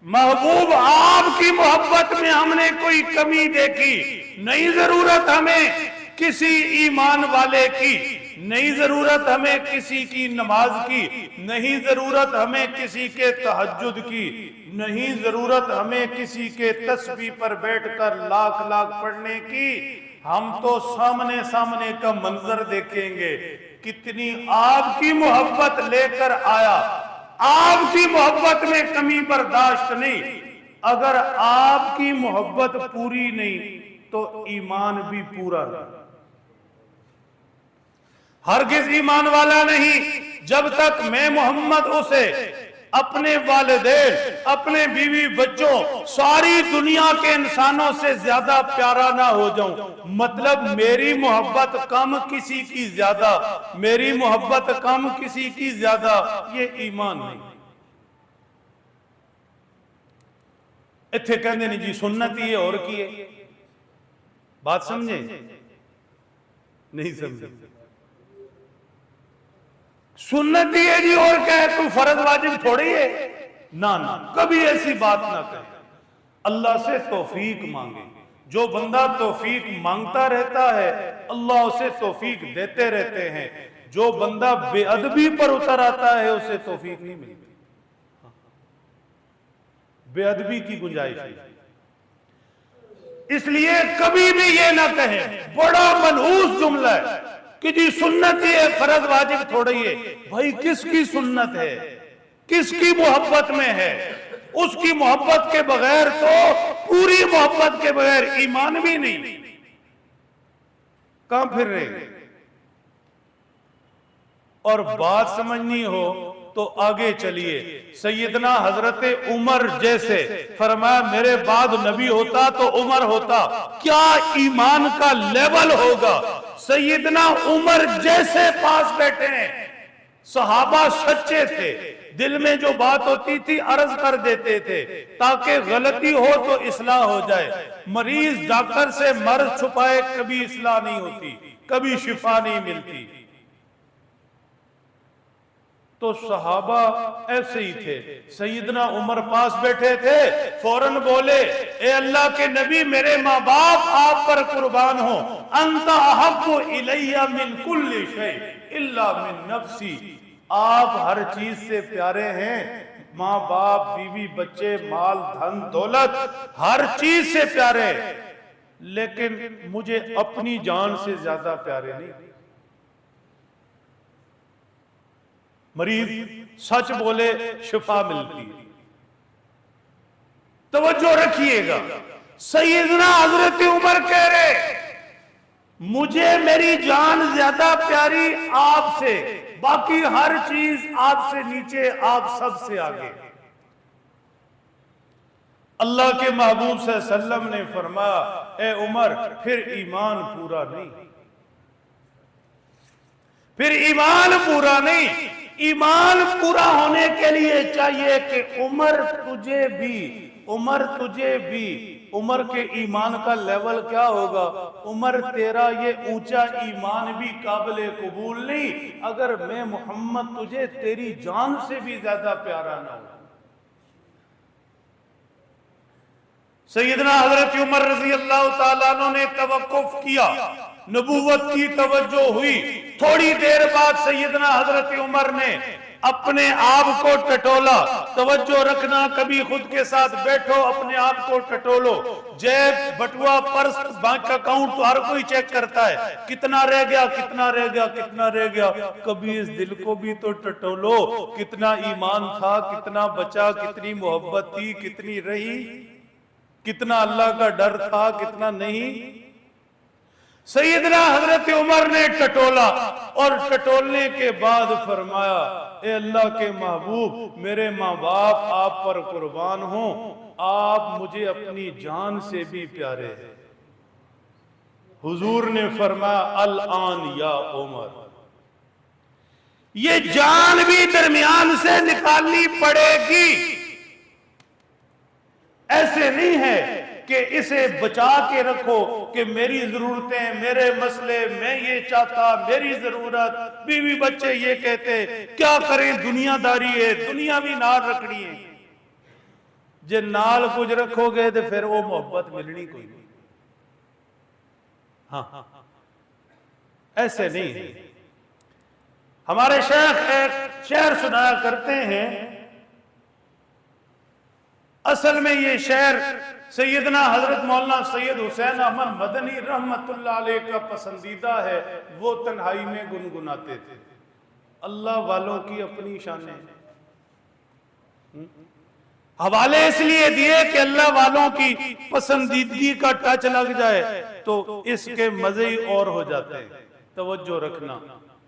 محبوب آپ کی محبت میں ہم نے کوئی کمی دیکھی، نہیں ضرورت ہمیں کسی ایمان والے کی، نہیں ضرورت ہمیں کسی کی نماز کی، نہیں ضرورت ہمیں کسی کے تہجد کی، نہیں ضرورت ہمیں کسی کے تسبیح پر بیٹھ کر لاکھ لاکھ پڑھنے کی، ہم تو سامنے سامنے کا منظر دیکھیں گے، کتنی آپ کی محبت لے کر آیا، آپ کی محبت میں کمی برداشت نہیں، اگر آپ کی محبت پوری نہیں تو ایمان بھی پورا نہیں۔ ہرگز ایمان والا نہیں جب تک میں محمد اسے اپنے والدین، اپنے بیوی بچوں، ساری دنیا کے انسانوں سے زیادہ پیارا نہ ہو جاؤں، مطلب میری محبت کم کسی کی زیادہ، میری محبت کم کسی کی زیادہ، یہ ایمان نہیں۔ اتھے کہنے نہیں جی سنت ہی ہے اور کی ہے، بات سمجھے؟ نہیں سمجھے؟ سنت ہی ہے جی اور کیا ہے، کوئی فرض واجب تھوڑی ہے، نہ کبھی ایسی بات نہ کہے۔ اللہ سے توفیق مانگے، جو بندہ توفیق مانگتا رہتا ہے اللہ اسے توفیق دیتے رہتے ہیں، جو بندہ بے ادبی پر اتر آتا ہے اسے توفیق نہیں ملتی، بے ادبی کی گنجائش ہے۔ اس لیے کبھی بھی یہ نہ کہیں، بڑا منحوس جملہ ہے کہ جی سنت ہی ہے، فرض واجب تھوڑا ہی ہے۔ بھائی کس کی سنت ہے، کس کی محبت میں ہے؟ اس کی محبت کے بغیر تو پوری محبت کے بغیر ایمان بھی نہیں۔ کہاں پھر رہے؟ اور بات سمجھنی ہو تو آگے چلیے۔ سیدنا حضرت عمر جیسے فرمایا میرے بعد نبی ہوتا تو عمر ہوتا، کیا ایمان کا لیول ہوگا۔ سیدنا عمر جیسے پاس بیٹھے ہیں، صحابہ سچے تھے، دل میں جو بات ہوتی تھی عرض کر دیتے تھے تاکہ غلطی ہو تو اصلاح ہو جائے۔ مریض ڈاکٹر سے مرض چھپائے کبھی اصلاح نہیں ہوتی، کبھی شفا نہیں ملتی۔ تو صحابہ ایسے ہی تھے۔ سیدنا عمر پاس بیٹھے تھے، فوراً بولے اے اللہ کے نبی میرے ماں باپ آپ پر قربان ہوں، انت احب الی من کل شیء الا من نفسی، آپ ہر چیز سے پیارے ہیں، ماں باپ بیوی بچے مال دھن دولت ہر چیز سے پیارے، لیکن مجھے اپنی جان سے زیادہ پیارے نہیں۔ مریض سچ بولے شفا ملتی ہے۔ توجہ رکھیے گا، سیدنا حضرت عمر کہہ رہے مجھے میری جان زیادہ پیاری آپ سے، باقی ہر چیز آپ سے نیچے، آپ سب سے آگے۔ اللہ کے محبوب صلی اللہ علیہ وسلم نے فرمایا اے عمر پھر ایمان پورا نہیں، پھر ایمان پورا نہیں۔ ایمان پورا ہونے کے لیے چاہیے کہ عمر تجھے بھی عمر کے ایمان کا لیول کیا ہوگا؟ عمر تیرا یہ اونچا ایمان بھی قابل قبول نہیں اگر میں محمد تجھے تیری جان سے بھی زیادہ پیارا نہ ہوں۔ سیدنا حضرت عمر رضی اللہ تعالیٰ عنہ نے توقف کیا، نبوت کی توجہ ہوئی۔ تھوڑی دیر بعد سیدنا حضرت عمر نے اپنے آپ کو ٹٹولا۔ توجہ رکھنا، کبھی خود کے ساتھ بیٹھو، اپنے آپ کو ٹٹولو۔ جیب، بٹوا، پرس، بینک اکاؤنٹ تو ہر کوئی چیک کرتا ہے، کتنا رہ گیا، کتنا رہ گیا، کتنا رہ گیا۔ کبھی اس دل کو بھی تو ٹٹولو، کتنا ایمان تھا، کتنا بچا، کتنی محبت تھی، کتنی رہی، کتنا اللہ کا ڈر تھا، کتنا نہیں۔ سیدنا حضرت عمر نے ٹٹولا اور ٹٹولنے کے بعد فرمایا اے اللہ کے محبوب میرے ماں باپ آپ پر قربان ہوں، آپ مجھے اپنی جان سے بھی پیارے ہیں۔ حضور نے فرمایا الآن یا عمر، یہ جان بھی درمیان سے نکالنی پڑے گی۔ ایسے نہیں ہے کہ اسے بچا کے رکھو کہ میری ضرورتیں، میرے مسئلے، میں یہ چاہتا، میری ضرورت، بیوی بچے یہ کہتے، کیا کریں دنیا داری ہے، دنیا بھی نال رکھنی ہے۔ جے نال کچھ رکھو گے تو پھر وہ محبت ملنی کوئی نہیں۔ ہاں ایسے نہیں۔ ہمارے شیخ ایک شعر سنایا کرتے ہیں، اصل میں یہ شعر سیدنا حضرت مولانا سید حسین احمد مدنی رحمت اللہ علیہ کا پسندیدہ ہے، وہ تنہائی میں گنگناتے تھے۔ اللہ والوں کی اپنی شانیں، حوالے اس لیے دیے کہ اللہ والوں کی پسندیدگی کا ٹچ لگ جائے تو اس کے مزے اور ہو جاتے ہیں۔ توجہ رکھنا،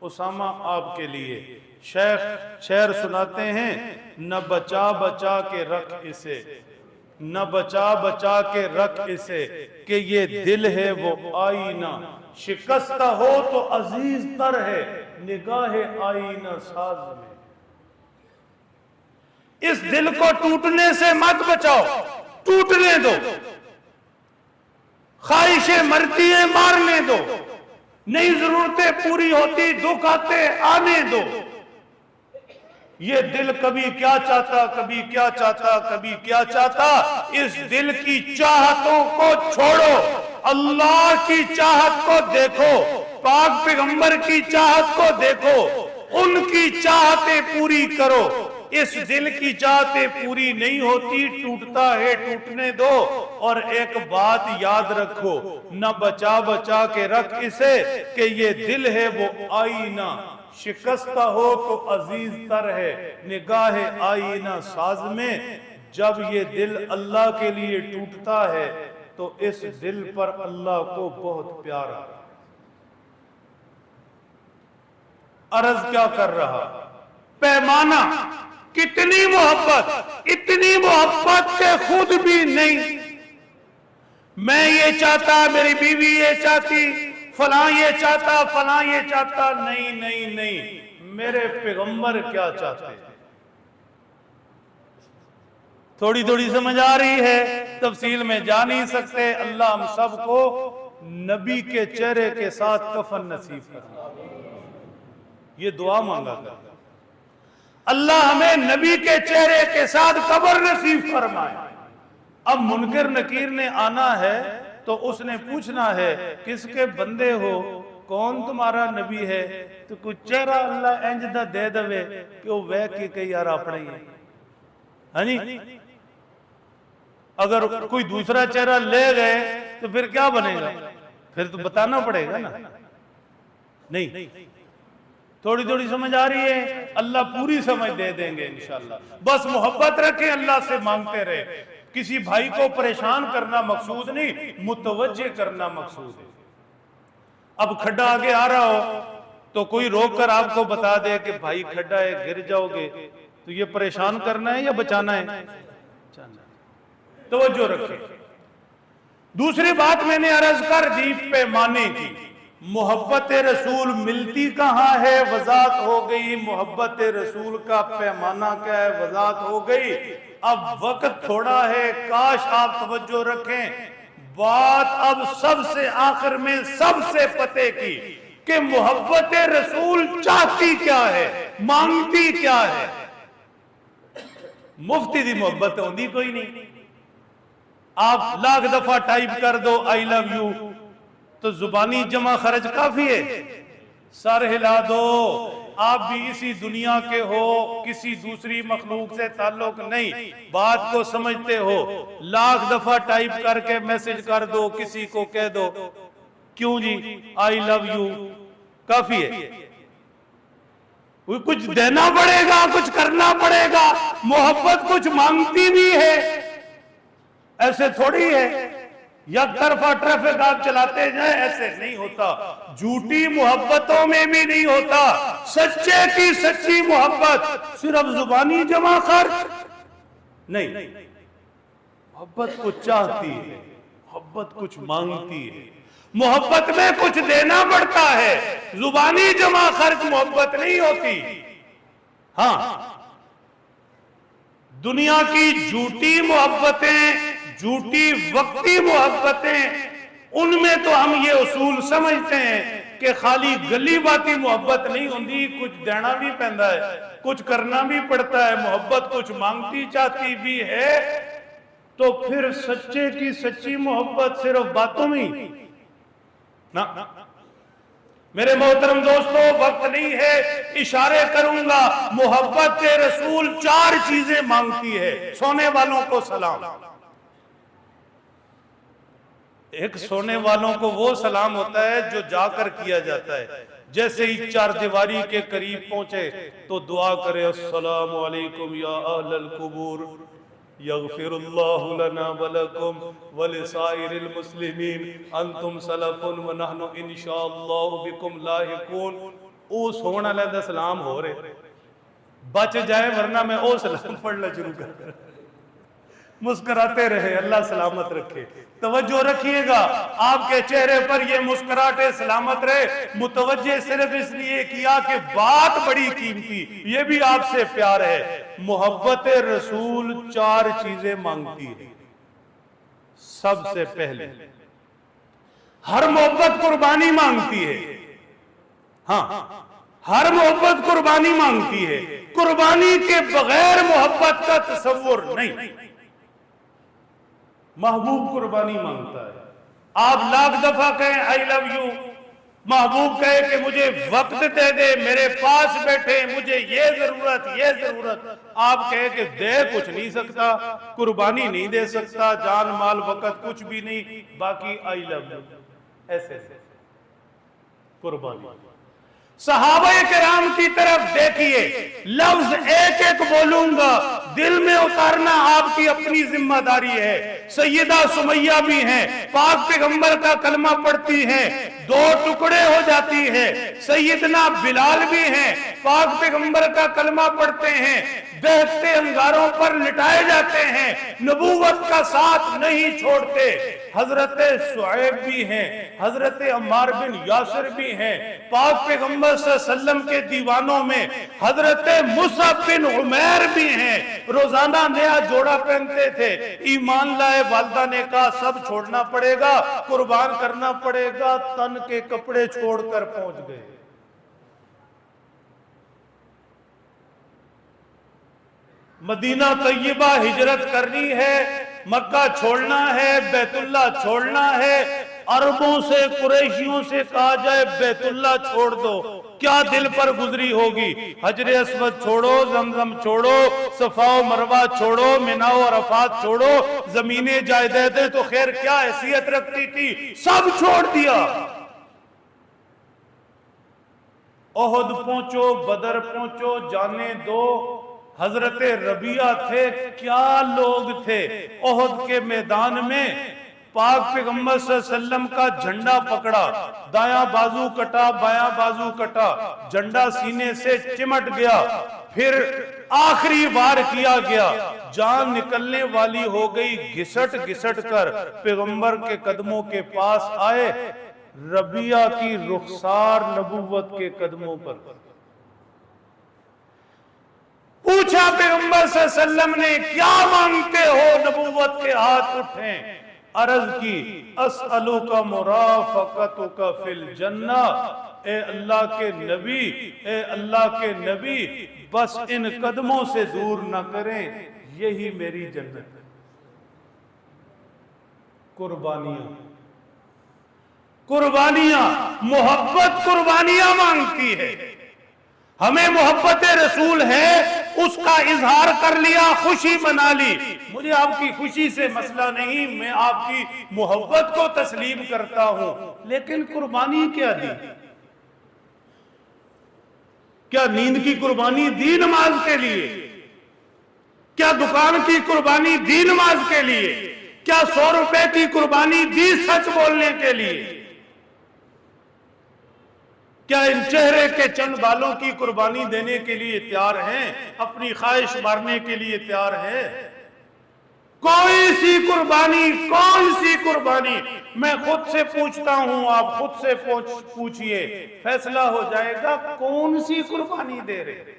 اسامہ آپ کے لیے شیخ شعر سناتے ہیں، نہ بچا بچا کے رکھ اسے، نہ بچا بچا کے رکھ اسے، کہ یہ دل ہے وہ آئینہ، شکستہ ہو تو عزیز تر ہے نگاہ آئینہ ساز میں۔ اس دل کو ٹوٹنے سے مت بچاؤ، ٹوٹنے دو، خواہشیں مرتی ہیں مارنے دو، نئی ضرورتیں پوری ہوتی دکھ آتے آنے دو۔ یہ دل کبھی کیا چاہتا، کبھی کیا چاہتا، کبھی کیا چاہتا، اس دل کی چاہتوں کو چھوڑو، اللہ کی چاہت کو دیکھو، پاک پیغمبر کی چاہت کو دیکھو، ان کی چاہتیں پوری کرو۔ اس دل کی چاہتے پوری نہیں ہوتی، ٹوٹتا ہے ٹوٹنے دو۔ اور ایک بات یاد رکھو، نہ بچا بچا کے رکھ اسے کہ یہ دل ہے وہ آئینہ، شکستہ ہو تو عزیز تر ہے نگاہ آئینہ ساز میں۔ جب یہ دل اللہ کے لیے ٹوٹتا ہے تو اس دل پر اللہ کو بہت پیار آتا ہے۔ عرض کیا کر رہا؟ پیمانہ، کتنی محبت، اتنی محبت کہ خود بھی نہیں۔ میں یہ چاہتا، میری بیوی یہ چاہتی، فلاں یہ چاہتا، فلاں یہ چاہتا، نہیں نہیں نہیں، میرے پیغمبر کیا چاہتے؟ تھوڑی تھوڑی سمجھ آ رہی ہے، تفصیل میں جا نہیں سکتے۔ اللہ ہم سب کو نبی کے چہرے کے ساتھ کفن نصیب کرنا، یہ دعا مانگا کرتا۔ اللہ ہمیں نبی کے چہرے کے ساتھ قبر نصیب فرمائے۔ اب منکر نکیر نے آنا ہے تو اس نے پوچھنا ہے کس کے بندے ہو، کون تمہارا نبی ہے؟ تو کچھ چہرہ اللہ انج دا دے دوے کہ وہ وے کے کئی یار اپنے ہی ہے، ہاں جی؟ اگر کوئی دوسرا چہرہ لے گئے تو پھر کیا بنے گا؟ پھر تو بتانا پڑے گا نا۔ نہیں، تھوڑی تھوڑی سمجھ آ رہی ہے؟ اللہ پوری سمجھ دے دیں گے انشاءاللہ۔ بس محبت رکھیں، اللہ سے مانگتے رہے۔ کسی بھائی کو پریشان کرنا مقصود نہیں، متوجہ کرنا مقصود ہے۔ اب کھڈا آگے آ رہا ہو تو کوئی روک کر آپ کو بتا دے کہ بھائی کھڈا ہے، گر جاؤ گے، تو یہ پریشان کرنا ہے یا بچانا ہے؟ توجہ رکھیں۔ دوسری بات میں نے عرض کر دی پیمانے کی۔ محبت رسول ملتی کہاں ہے؟ وضاحت ہو گئی۔ محبت رسول کا پیمانہ کیا ہے؟ وضاحت ہو گئی۔ اب وقت تھوڑا ہے، کاش آپ توجہ رکھیں۔ بات اب سب سے آخر میں سب سے پتے کی کہ محبت رسول چاہتی کیا ہے، مانگتی کیا ہے۔ مفتی دی محبت ہوندی کوئی نہیں۔ آپ لاکھ دفعہ ٹائپ کر دو آئی لو یو تو زبانی جمع خرچ کافی ہے۔ سر ہلا دو، آپ بھی اسی دنیا کے ہو، کسی دوسری مخلوق سے تعلق نہیں، بات کو سمجھتے ہو۔ لاکھ دفعہ ٹائپ کر کے میسج کر دو، کسی کو کہہ دو کیوں جی آئی لو یو، کافی ہے۔ کچھ دینا پڑے گا، کچھ کرنا پڑے گا۔ محبت کچھ مانگتی بھی ہے، ایسے تھوڑی ہے یک طرفہ ٹریفک آپ چلاتے جائیں، ایسے نہیں ہوتا۔ جھوٹی محبتوں میں بھی نہیں ہوتا۔ سچے کی سچی محبت صرف زبانی جمع خرچ نہیں، محبت کچھ چاہتی ہے، محبت کچھ مانگتی ہے، محبت میں کچھ دینا پڑتا ہے۔ زبانی جمع خرچ محبت نہیں ہوتی۔ ہاں، دنیا کی جھوٹی محبتیں، جھوٹی وقتی محبتیں، ان میں تو ہم یہ اصول سمجھتے ہیں کہ خالی گلی باتی محبت نہیں ہوندی، کچھ دینا بھی پہندا ہے، کچھ کرنا بھی پڑتا ہے، محبت کچھ مانگتی چاہتی بھی ہے۔ تو پھر سچے کی سچی محبت صرف باتوں میں نہ۔ میرے محترم دوستو، وقت نہیں ہے، اشارے کروں گا۔ محبت رسول چار چیزیں مانگتی ہے۔ سونے والوں کو سلام۔ ایک سونے والوں کو وہ سلام ہوتا ہے جو جا کر کیا جاتا ہے۔ جیسے ہی چار دیواری کے قریب پہنچے تو دعا کرے السلام علیکم یا اہل القبور یغفر اللہ لنا ولکم ولسائر المسلمین انتم سلف ونحن انشاءاللہ بکم لاحقون۔ او سونا لیندہ سلام ہو رہے، بچ جائے ورنہ میں او سلام پڑھنا شروع کر۔ مسکراتے رہے، اللہ سلامت رکھے۔ توجہ رکھیے گا، آپ کے چہرے پر یہ مسکراہٹے سلامت رہے۔ متوجہ صرف اس لیے کیا کہ بات بڑی قیمتی، یہ بھی آپ سے پیار ہے۔ محبت رسول چار چیزیں مانگتی ہے۔ سب سے پہلے ہر محبت قربانی مانگتی ہے۔ ہاں، ہر محبت قربانی مانگتی ہے۔ قربانی کے بغیر محبت کا تصور نہیں۔ محبوب قربانی مانگتا ہے۔ آپ لاکھ دفعہ کہیں آئی لو یو، محبوب کہے کہ مجھے وقت دے دے، میرے پاس بیٹھے، مجھے یہ ضرورت، آپ کہے کہ دے کچھ نہیں سکتا، قربانی نہیں دے سکتا، جان مال وقت کچھ بھی نہیں، باقی آئی لو یو، ایسے قربانی۔ صحابہ کرام کی طرف دیکھیے، لفظ ایک ایک بولوں گا، دل میں اتارنا آپ کی اپنی ذمہ داری ہے۔ سیدہ سمیہ بھی ہیں، پاک پیغمبر کا کلمہ پڑھتی ہیں، 2 ٹکڑے ہو جاتی ہے۔ سیدنا بلال بھی ہیں، پاک پیغمبر کا کلمہ پڑھتے ہیں، بہتے انگاروں پر لٹائے جاتے ہیں، نبوت کا ساتھ نہیں چھوڑتے۔ حضرت سعیب بھی ہیں، حضرت عمار بن یاسر بھی ہیں، پاک پیغمبر صلی اللہ علیہ وسلم کے دیوانوں میں حضرت مصعب بن عمیر بھی ہیں، روزانہ نیا جوڑا پہنتے تھے۔ ایمان لائے، والدہ نے کہا سب چھوڑنا پڑے گا، قربان کرنا پڑے گا، تن کے کپڑے چھوڑ کر پہنچ گئے۔ مدینہ طیبہ ہجرت کرنی ہے، مکہ چھوڑنا ہے، بیت اللہ چھوڑنا ہے۔ عربوں سے، قریشیوں سے کہا جائے بیت اللہ چھوڑ دو، کیا دل پر گزری ہوگی؟ حجر اسود چھوڑو، زمزم چھوڑو، صفا و مروہ چھوڑو، منی و عرفات چھوڑو، زمینیں جائیدادیں تو خیر کیا حیثیت رکھتی تھی، سب چھوڑ دیا۔ احد پہنچو، بدر پہنچو، جانے دو۔ حضرت ربیعہ تھے، کیا لوگ تھے۔ احد کے میدان میں پاک پیغمبر صلی اللہ علیہ وسلم کا جھنڈا پکڑا، دایاں بازو کٹا، بایاں بازو کٹا، جھنڈا سینے سے چمٹ گیا، پھر آخری وار کیا گیا، جان نکلنے والی ہو گئی، گھسٹ گھسٹ کر پیغمبر کے قدموں کے پاس آئے، ربیعہ کی رخسار نبوت کے قدموں پر پوچھا پیغمبر صلی اللہ علیہ وسلم نے کیا مانگتے ہو؟ نبوت کے ہاتھ اٹھیں، عرض کی اسألوک مرافقتک فی الجنہ، اے اللہ کے نبی، اے اللہ کے نبی، بس ان قدموں سے دور نہ کریں، یہی میری جنت ہے۔ قربانیاں، محبت قربانیاں مانگتی ہے۔ ہمیں محبت رسول ہے، اس کا اظہار کر لیا، خوشی منا لی۔ مجھے آپ کی خوشی سے مسئلہ نہیں، میں آپ کی محبت کو تسلیم کرتا ہوں، لیکن قربانی کیا دی؟ کیا نیند کی قربانی دی نماز کے لیے؟ کیا دکان کی قربانی دی نماز کے لیے؟ کیا 100 روپے کی قربانی دی سچ بولنے کے لیے؟ کیا ان چہرے کے چند بالوں کی قربانی دینے کے لیے تیار ہیں؟ اپنی خواہش مارنے کے لیے تیار ہیں؟ کوئی سی قربانی میں خود سے پوچھتا ہوں، آپ خود سے پوچھئے، فیصلہ ہو جائے گا کون سی قربانی دے رہے۔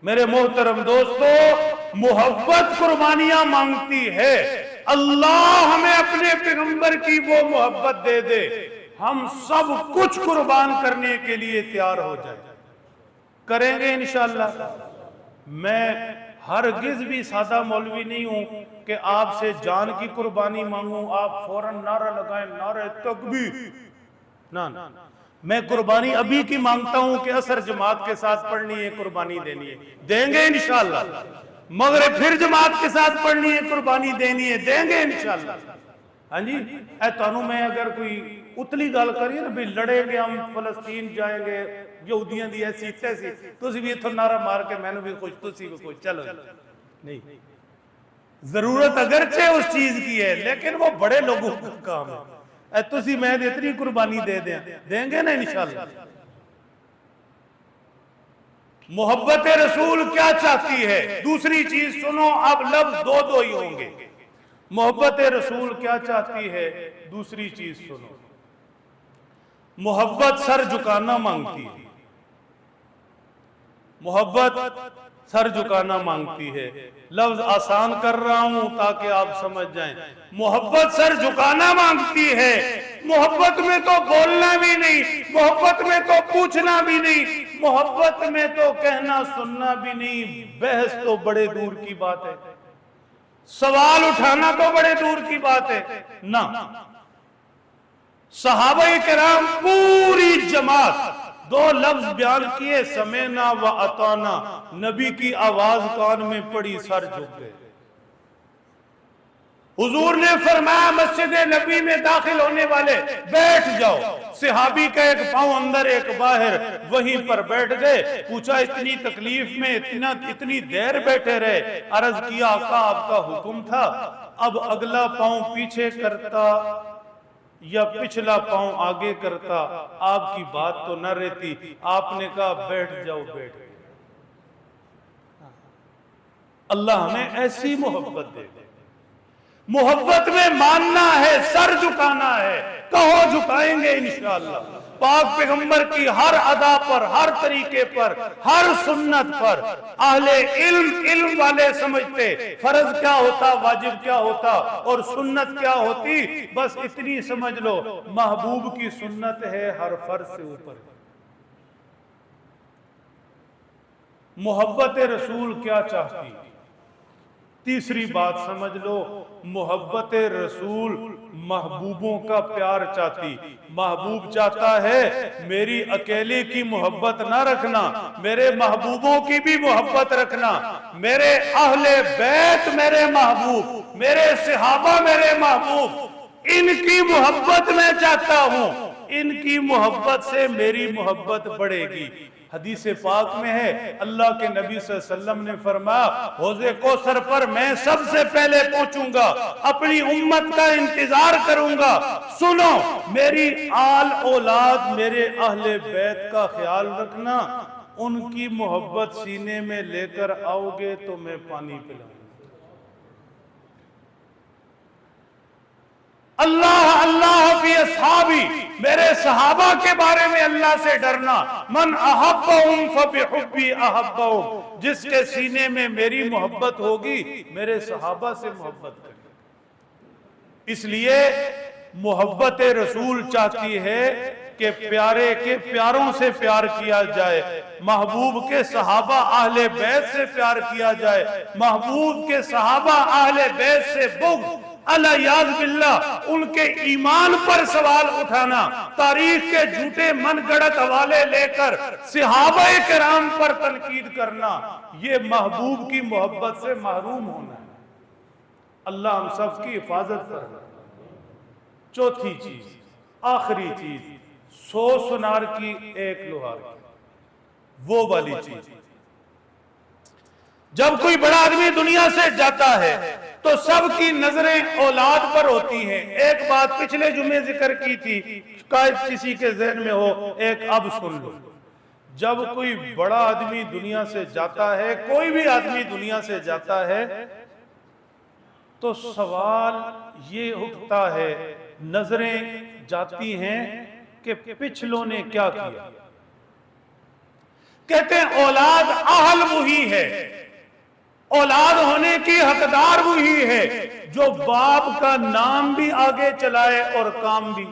میرے محترم دوستو، محبت قربانیاں مانگتی ہے۔ اللہ ہمیں اپنے پیغمبر کی وہ محبت دے دے، ہم سب کچھ قربان کرنے کے لیے تیار ہو جائیں، کریں گے انشاءاللہ۔ میں ہرگز بھی سادہ مولوی نہیں ہوں کہ آپ سے جان کی قربانی مانگوں، آپ فوراً نعرہ لگائیں، نعرہ تکبیر، نہ میں قربانی ابھی کی مانگتا ہوں کہ عصر جماعت کے ساتھ پڑھنی ہے، قربانی دینی ہے، دیں گے انشاءاللہ۔ مغرب پھر جماعت کے ساتھ پڑھنی ہے، قربانی دینی ہے، دیں گے انشاءاللہ۔ ہاں جی، اے تانوں میں اگر کوئی اتلی گال کریے نا بھی لڑیں گے، ہم فلسطین جائیں گے، یہودیاں دی ایسی تیسی، تو بھی اتھو نعرہ مار کے میں نے بھی خوش، تو سی بھی خوش، چلو نہیں۔ ضرورت اگرچہ اس چیز کی ہے، لیکن وہ بڑے لوگوں کا کام ہے۔ اے تو سی میں اتنی قربانی دیں گے نا انشاءاللہ۔ محبت رسول کیا چاہتی ہے؟ دوسری چیز سنو، اب لفظ دو ہی ہوں گے۔ محبت رسول کیا چاہتی ہے؟ دوسری چیز سنو، محبت سر جھکانا مانگتی ہے۔ محبت سر جھکانا مانگتی ہے۔ لفظ آسان کر رہا ہوں تاکہ آپ سمجھ جائیں۔ محبت سر جھکانا مانگتی ہے۔ محبت میں تو بولنا بھی نہیں، محبت میں تو پوچھنا بھی نہیں، محبت میں تو کہنا سننا بھی نہیں، بحث تو بڑے دور کی بات ہے۔ سوال اٹھانا تو بڑے دور کی بات ہے نا، صحابہ کرام پوری جماعت دو لفظ بیان کیے، سمعنا و اطعنا، نبی کی آواز کان میں پڑی، سر جھک گئے۔ حضور نے فرمایا مسجد نبی میں داخل ہونے والے بیٹھ جاؤ، صحابی کا ایک پاؤں اندر ایک باہر، وہیں پر بیٹھ گئے۔ پوچھا اتنی تکلیف میں اتنی دیر بیٹھے رہے؟ عرض کیا آقا آپ کا حکم تھا، اب اگلا پاؤں پیچھے کرتا یا پچھلا پاؤں آگے کرتا آپ کی بات تو نہ رہتی، آپ نے کہا بیٹھ جاؤ، بیٹھ گئے۔ اللہ ہمیں ایسی محبت دے دے، محبت میں ماننا ہے، سر جھکانا ہے، کہو جھکائیں گے انشاءاللہ۔ پاک پیغمبر کی ہر ادا پر، ہر طریقے پر، ہر سنت پر اہل علم والے سمجھتے فرض کیا ہوتا، واجب کیا ہوتا اور سنت کیا ہوتی، بس اتنی سمجھ لو محبوب کی سنت ہے ہر فرض سے اوپر۔ محبت رسول کیا چاہتی؟ تیسری بات سمجھ لو، محبت رسول محبوبوں کا پیار چاہتی۔ محبوب چاہتا ہے میری اکیلے کی محبت نہ رکھنا، میرے محبوبوں کی بھی محبت رکھنا، میرے اہل بیت میرے محبوب، میرے صحابہ میرے محبوب، ان کی محبت میں چاہتا ہوں، ان کی محبت سے میری محبت بڑھے گی۔ حدیث پاک میں ہے اللہ کے نبی صلی اللہ علیہ وسلم نے فرمایا حوض کوثر پر میں سب سے پہلے پہنچوں گا، اپنی امت کا انتظار کروں گا، سنو میری آل اولاد میرے اہل بیت کا خیال رکھنا، ان کی محبت سینے میں لے کر آؤ گے تو میں پانی پلاؤں گا۔ اللہ اللہ فی اصحابی، میرے صحابہ کے بارے میں اللہ سے ڈرنا، من احبہم فبحبی احبہم، جس کے سینے میں میری محبت ہوگی میرے صحابہ سے محبت کرے۔ اس لیے محبت رسول چاہتی ہے کہ پیارے کے پیاروں سے پیار کیا جائے، محبوب کے صحابہ اہل بیت سے پیار کیا جائے، محبوب کے صحابہ اہل بیت سے بغض، الیاذ باللہ ان کے ایمان پر سوال اٹھانا، تاریخ کے جھوٹے من گڑت حوالے لے کر صحابہ کرام پر تنقید کرنا، یہ محبوب کی محبت سے محروم ہونا ہے۔ اللہ ہم سب کی حفاظت فرمائے۔ چوتھی چیز، آخری چیز، 100 سنار کی ایک لوہار کی، وہ والی چیز، جب کوئی بڑا آدمی دنیا سے جاتا ہے تو سب کی نظریں اولاد پر ہوتی ہیں۔ ایک بات پچھلے جمعے ذکر کی تھی، شاید کسی کے ذہن میں ہو، ایک اب سن لو۔ جب کوئی بڑا آدمی دنیا سے جاتا ہے، کوئی بھی آدمی دنیا سے جاتا ہے تو سوال یہ اٹھتا ہے، نظریں جاتی ہیں کہ پچھلوں نے کیا کیا۔ کہتے ہیں اولاد اہل وہی ہے، اولاد ہونے کی حقدار وہی ہے جو باپ کا نام بھی آگے چلائے اور کام بھی۔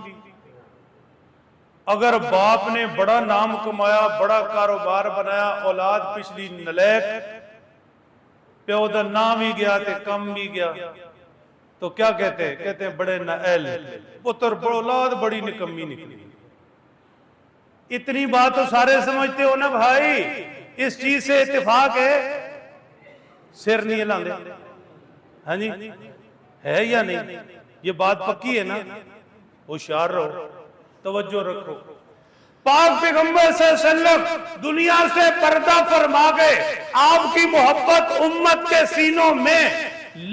اگر باپ نے بڑا نام کمایا، بڑا کاروبار بنایا، اولاد پچھلی نلیک، پیو دا نام ہی گیا تے کم بھی گیا، تو کیا کہتے ہیں؟ کہتے ہیں بڑے نااہل، پتر اولاد بڑی نکمی نکلی۔ اتنی بات تو سارے سمجھتے ہو نا بھائی، اس چیز سے اتفاق ہے، سر نہیں ہلاندے، ہاں جی ہے یا نہیں؟ یہ بات پکی ہے نا؟ ہوشیار رہو، توجہ رکھو۔ پاک پیغمبر صلی اللہ علیہ وسلم دنیا سے پردہ فرما گئے، آپ کی محبت امت کے سینوں میں،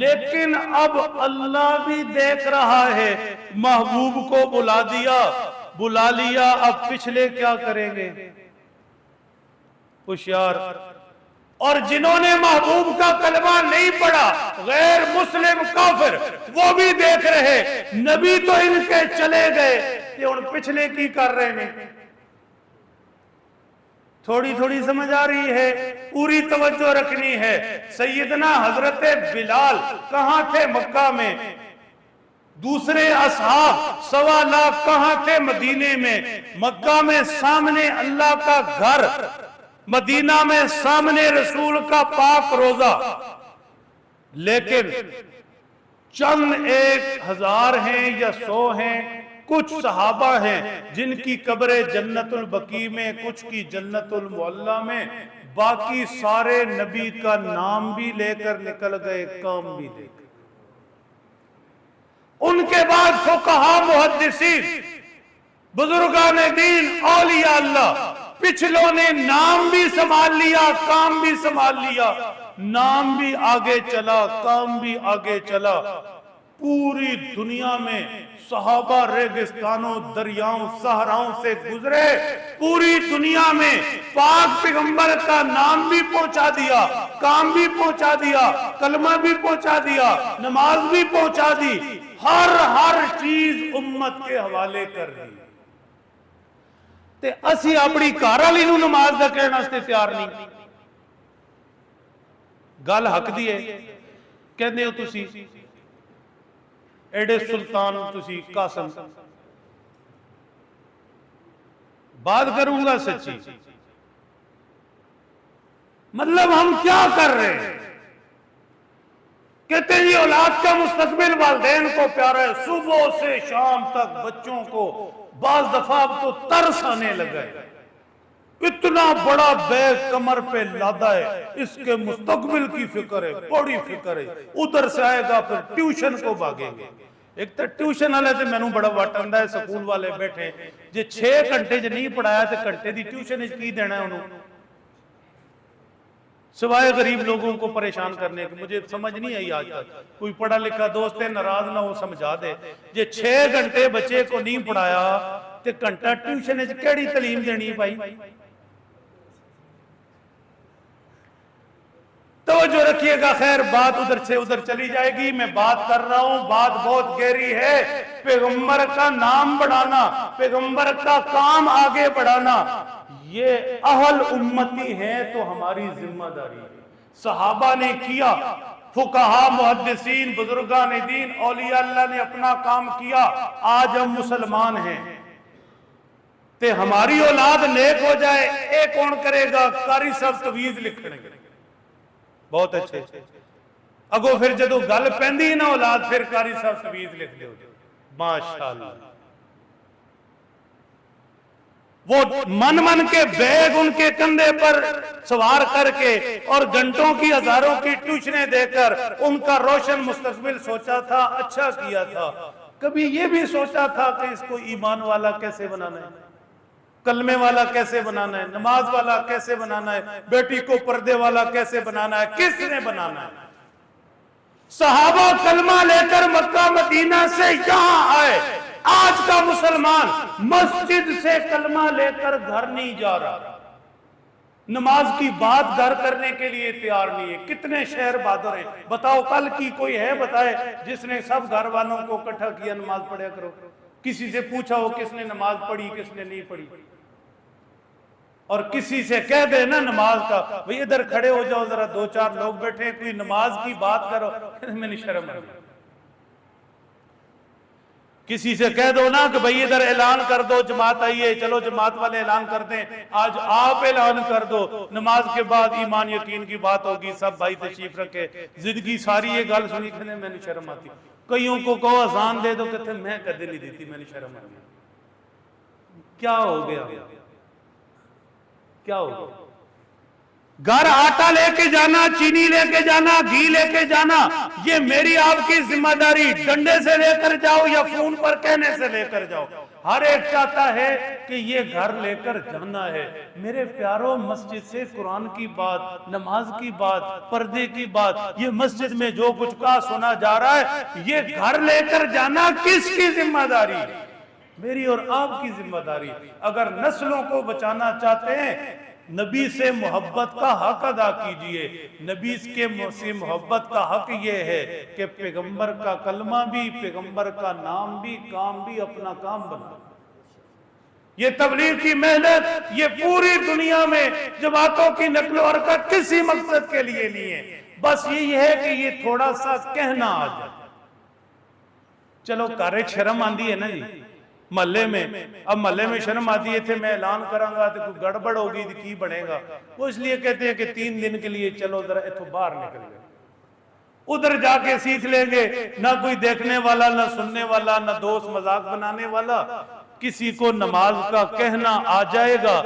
لیکن اب اللہ بھی دیکھ رہا ہے، محبوب کو بلا لیا، اب پچھلے کیا کریں گے؟ ہوشیار۔ اور جنہوں نے محبوب کا کلمہ نہیں پڑھا، غیر مسلم کافر، وہ بھی دیکھ رہے، نبی تو ان کے چلے گئے، یہ ان پچھلے کی کر رہے ہیں۔ تھوڑی تھوڑی سمجھ آ رہی ہے، پوری توجہ رکھنی ہے۔ سیدنا حضرت بلال کہاں تھے؟ مکہ میں۔ دوسرے اصحاب 1.25 لاکھ کہاں تھے؟ مدینے میں۔ مکہ میں سامنے اللہ کا گھر، مدینہ میں سامنے رسول کا پاک روزہ۔ لیکن چند 1000 ہیں یا 100 ہیں، کچھ صحابہ ہیں جن کی قبریں جنت البقیع میں، کچھ کی جنت المعلی میں، باقی سارے نبی کا نام بھی لے کر نکل گئے، کام بھی لے کر۔ ان کے بعد فقہا، محدثین، بزرگان دین، اولیاء اللہ، پچھلوں نے نام بھی سنبھال لیا، کام بھی سنبھال لیا، نام بھی آگے چلا، کام بھی آگے چلا۔ پوری دنیا میں صحابہ ریگستانوں، دریاؤں، صحراؤں سے گزرے، پوری دنیا میں پاک پیغمبر کا نام بھی پہنچا دیا، کام بھی پہنچا دیا، کلمہ بھی پہنچا دیا، نماز بھی پہنچا دی، ہر چیز امت کے حوالے کر دی۔ تے اسی اپنی گھر والی نوں نماز دا کہنا واسطے تیار نہیں۔ گل حق دی ہے، کہندے ہو تسی ایڈے سلطان تسی قاسم، بات کروں گا سچی، مطلب ہم کیا کر رہے ہیں؟ کہتے ہیں یہ اولاد کا مستقبل والدین کو پیارا ہے، صبح سے شام تک بچوں کو بعض دفعہ اب تو ترس آنے لگا ہے، اتنا بڑا بیگ کمر پہ لادا ہے، اس کے مستقبل کی فکر ہے، بڑی فکر ہے، ادھر سے آئے گا پھر ٹیوشن کو بھاگیں گے۔ ایک تو ٹیوشن والے سے میں نے بڑا وٹ آندا ہے، سکول والے بیٹھے جے 6 گھنٹے جو نہیں پڑھایا تو گھنٹے دی ٹیوشن کی دینا ہے انہوں، سوائے غریب لوگوں کو پریشان کرنے کے۔ مجھے سمجھ نہیں آئی آج تک، کوئی پڑھا لکھا دوست ہے ناراض نہ ہو، سمجھا دے، جے 6 گھنٹے بچے کو نہیں پڑھایا تو گھنٹہ ٹیوشن کیڑی تعلیم دینی بھائی؟ توجہ رکھیے گا، خیر بات ادھر سے ادھر چلی جائے گی، میں بات کر رہا ہوں، بات بہت گہری ہے۔ پیغمبر کا نام بڑھانا، پیغمبر کا کام آگے بڑھانا، یہ اہل امتی ہیں تو ہماری ذمہ داری ہے۔ صحابہ نے کیا، فقہا، محدثین، بزرگان دین، اولیاء اللہ نے اپنا کام کیا، آج ہم مسلمان ہیں۔ تے ہماری اولاد نیک ہو جائے، ایک کون کرے گا؟ قاری صاحب تویز لکھنے گے، بہت اچھے اگو پھر جدو گل پہندی نا اولاد، پھر قاری صاحب تویز لکھ دے، ماشاءاللہ۔ وہ من کے بیگ ان کے کندھے پر سوار کر کے اور گھنٹوں کی ہزاروں کی ٹیوشنیں دے کر ان کا روشن مستقبل سوچا تھا، اچھا کیا تھا۔ کبھی یہ بھی سوچا تھا کہ اس کو ایمان والا کیسے بنانا ہے، کلمے والا کیسے بنانا ہے، نماز والا کیسے بنانا ہے، بیٹی کو پردے والا کیسے بنانا ہے، کس نے بنانا ہے؟ صحابہ کلمہ لے کر مکہ مدینہ سے یہاں آئے، آج کا مسلمان مسجد سے کلمہ لے کر گھر نہیں جا رہا، نماز کی بات گھر کرنے کے لیے تیار نہیں ہے۔ کتنے شہر بہادر ہیں، بتاؤ کل کی کوئی ہے بتائے جس نے سب گھر والوں کو اکٹھا کیا نماز پڑھیا کرو؟ کسی سے پوچھا ہو کس نے نماز پڑھی، کس نے نہیں پڑھی؟ اور کسی سے کہہ دے نا نماز کا، بھئی ادھر کھڑے ہو جاؤ ذرا، 2-4 لوگ بیٹھے، کوئی نماز کی بات کرو، میں نہیں شرم آئی۔ کسی سے کہہ دو نا کہ بھئی ادھر اعلان کر دو جماعت آئیے، چلو جماعت والے اعلان کر دیں، آج آپ اعلان کر دو، نماز کے بعد ایمان یقین کی بات ہوگی، سب بھائی تشریف رکھے، زندگی ساری یہ گل سنی کھنے میں نہیں شرم آتی۔ کئیوں کو کہو اذان دے دو، کہتے میں کدے نہیں دیتی، میں نہیں شرم آتی۔ کیا ہو گیا؟ کیا ہو؟ گھر آٹا لے کے جانا، چینی لے کے جانا، گھی لے کے جانا، یہ میری آپ کی ذمہ داری، ڈنڈے سے لے کر جاؤ یا فون پر کہنے سے لے کر جاؤ، ہر ایک چاہتا ہے کہ یہ گھر لے کر جانا ہے۔ میرے پیاروں، مسجد سے قرآن کی بات، نماز کی بات، پردے کی بات، یہ مسجد میں جو کچھ کہا سنا جا رہا ہے، یہ گھر لے کر جانا کس کی ذمہ داری؟ میری اور آپ کی ذمہ داری۔ اگر نسلوں کو بچانا چاہتے ہیں، نبی سے محبت کا حق ادا کیجئے۔ نبی سے محبت کا حق یہ ہے کہ پیغمبر کا کلمہ بھی، پیغمبر کا نام بھی، کام بھی اپنا کام بنا۔ یہ تبلیغ کی محنت، یہ پوری دنیا میں جماعتوں کی نقل و حرکت کسی مقصد کے لیے نہیں ہے، بس یہ ہے کہ یہ تھوڑا سا کہنا آ جائے۔ چلو کارے شرم آندی ہے نا جی محلے میں، اب محلے میں شرم آتی ہے تھے میں اعلان کراں گا تو کوئی گڑبڑ ہوگی تو کی بڑھے گا، وہ اس لیے کہتے ہیں کہ 3 دن کے لیے چلو ذرا اتھو باہر نکل گئے۔ ادھر جا کے سیکھ لیں گے، نہ کوئی دیکھنے والا، نہ سننے والا، نہ دوست مذاق بنانے والا۔ کسی کو نماز کا کہنا آ جائے گا،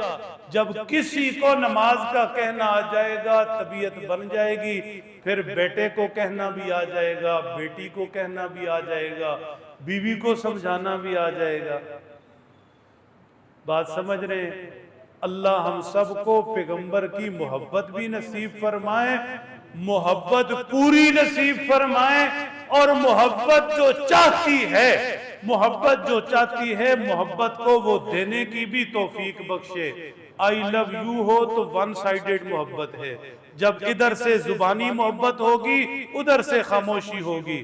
جب کسی کو نماز کا کہنا آ جائے گا طبیعت بن جائے گی، پھر بیٹے کو کہنا بھی آ جائے گا، بیٹی کو کہنا بھی آ جائے گا، بیوی کو سمجھانا بھی آ جائے گا۔ بات سمجھ رہے ہیں؟ اللہ ہم سب کو پیغمبر کی محبت بھی نصیب فرمائے، محبت پوری نصیب فرمائے، اور محبت جو چاہتی ہے، محبت جو چاہتی ہے، محبت کو وہ دینے کی بھی توفیق بخشے۔ آئی لو یو ہو تو ون سائیڈڈ محبت ہے، جب ادھر سے زبانی محبت ہوگی ادھر سے خاموشی ہوگی،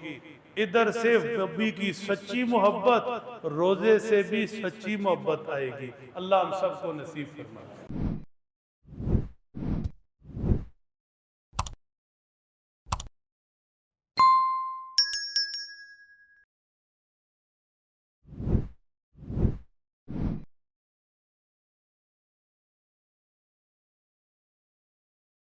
ادھر سے نبی کی سچی محبت، روزے سے بھی سچی محبت آئے گی۔ اللہ ہم سب کو نصیب فرمائے۔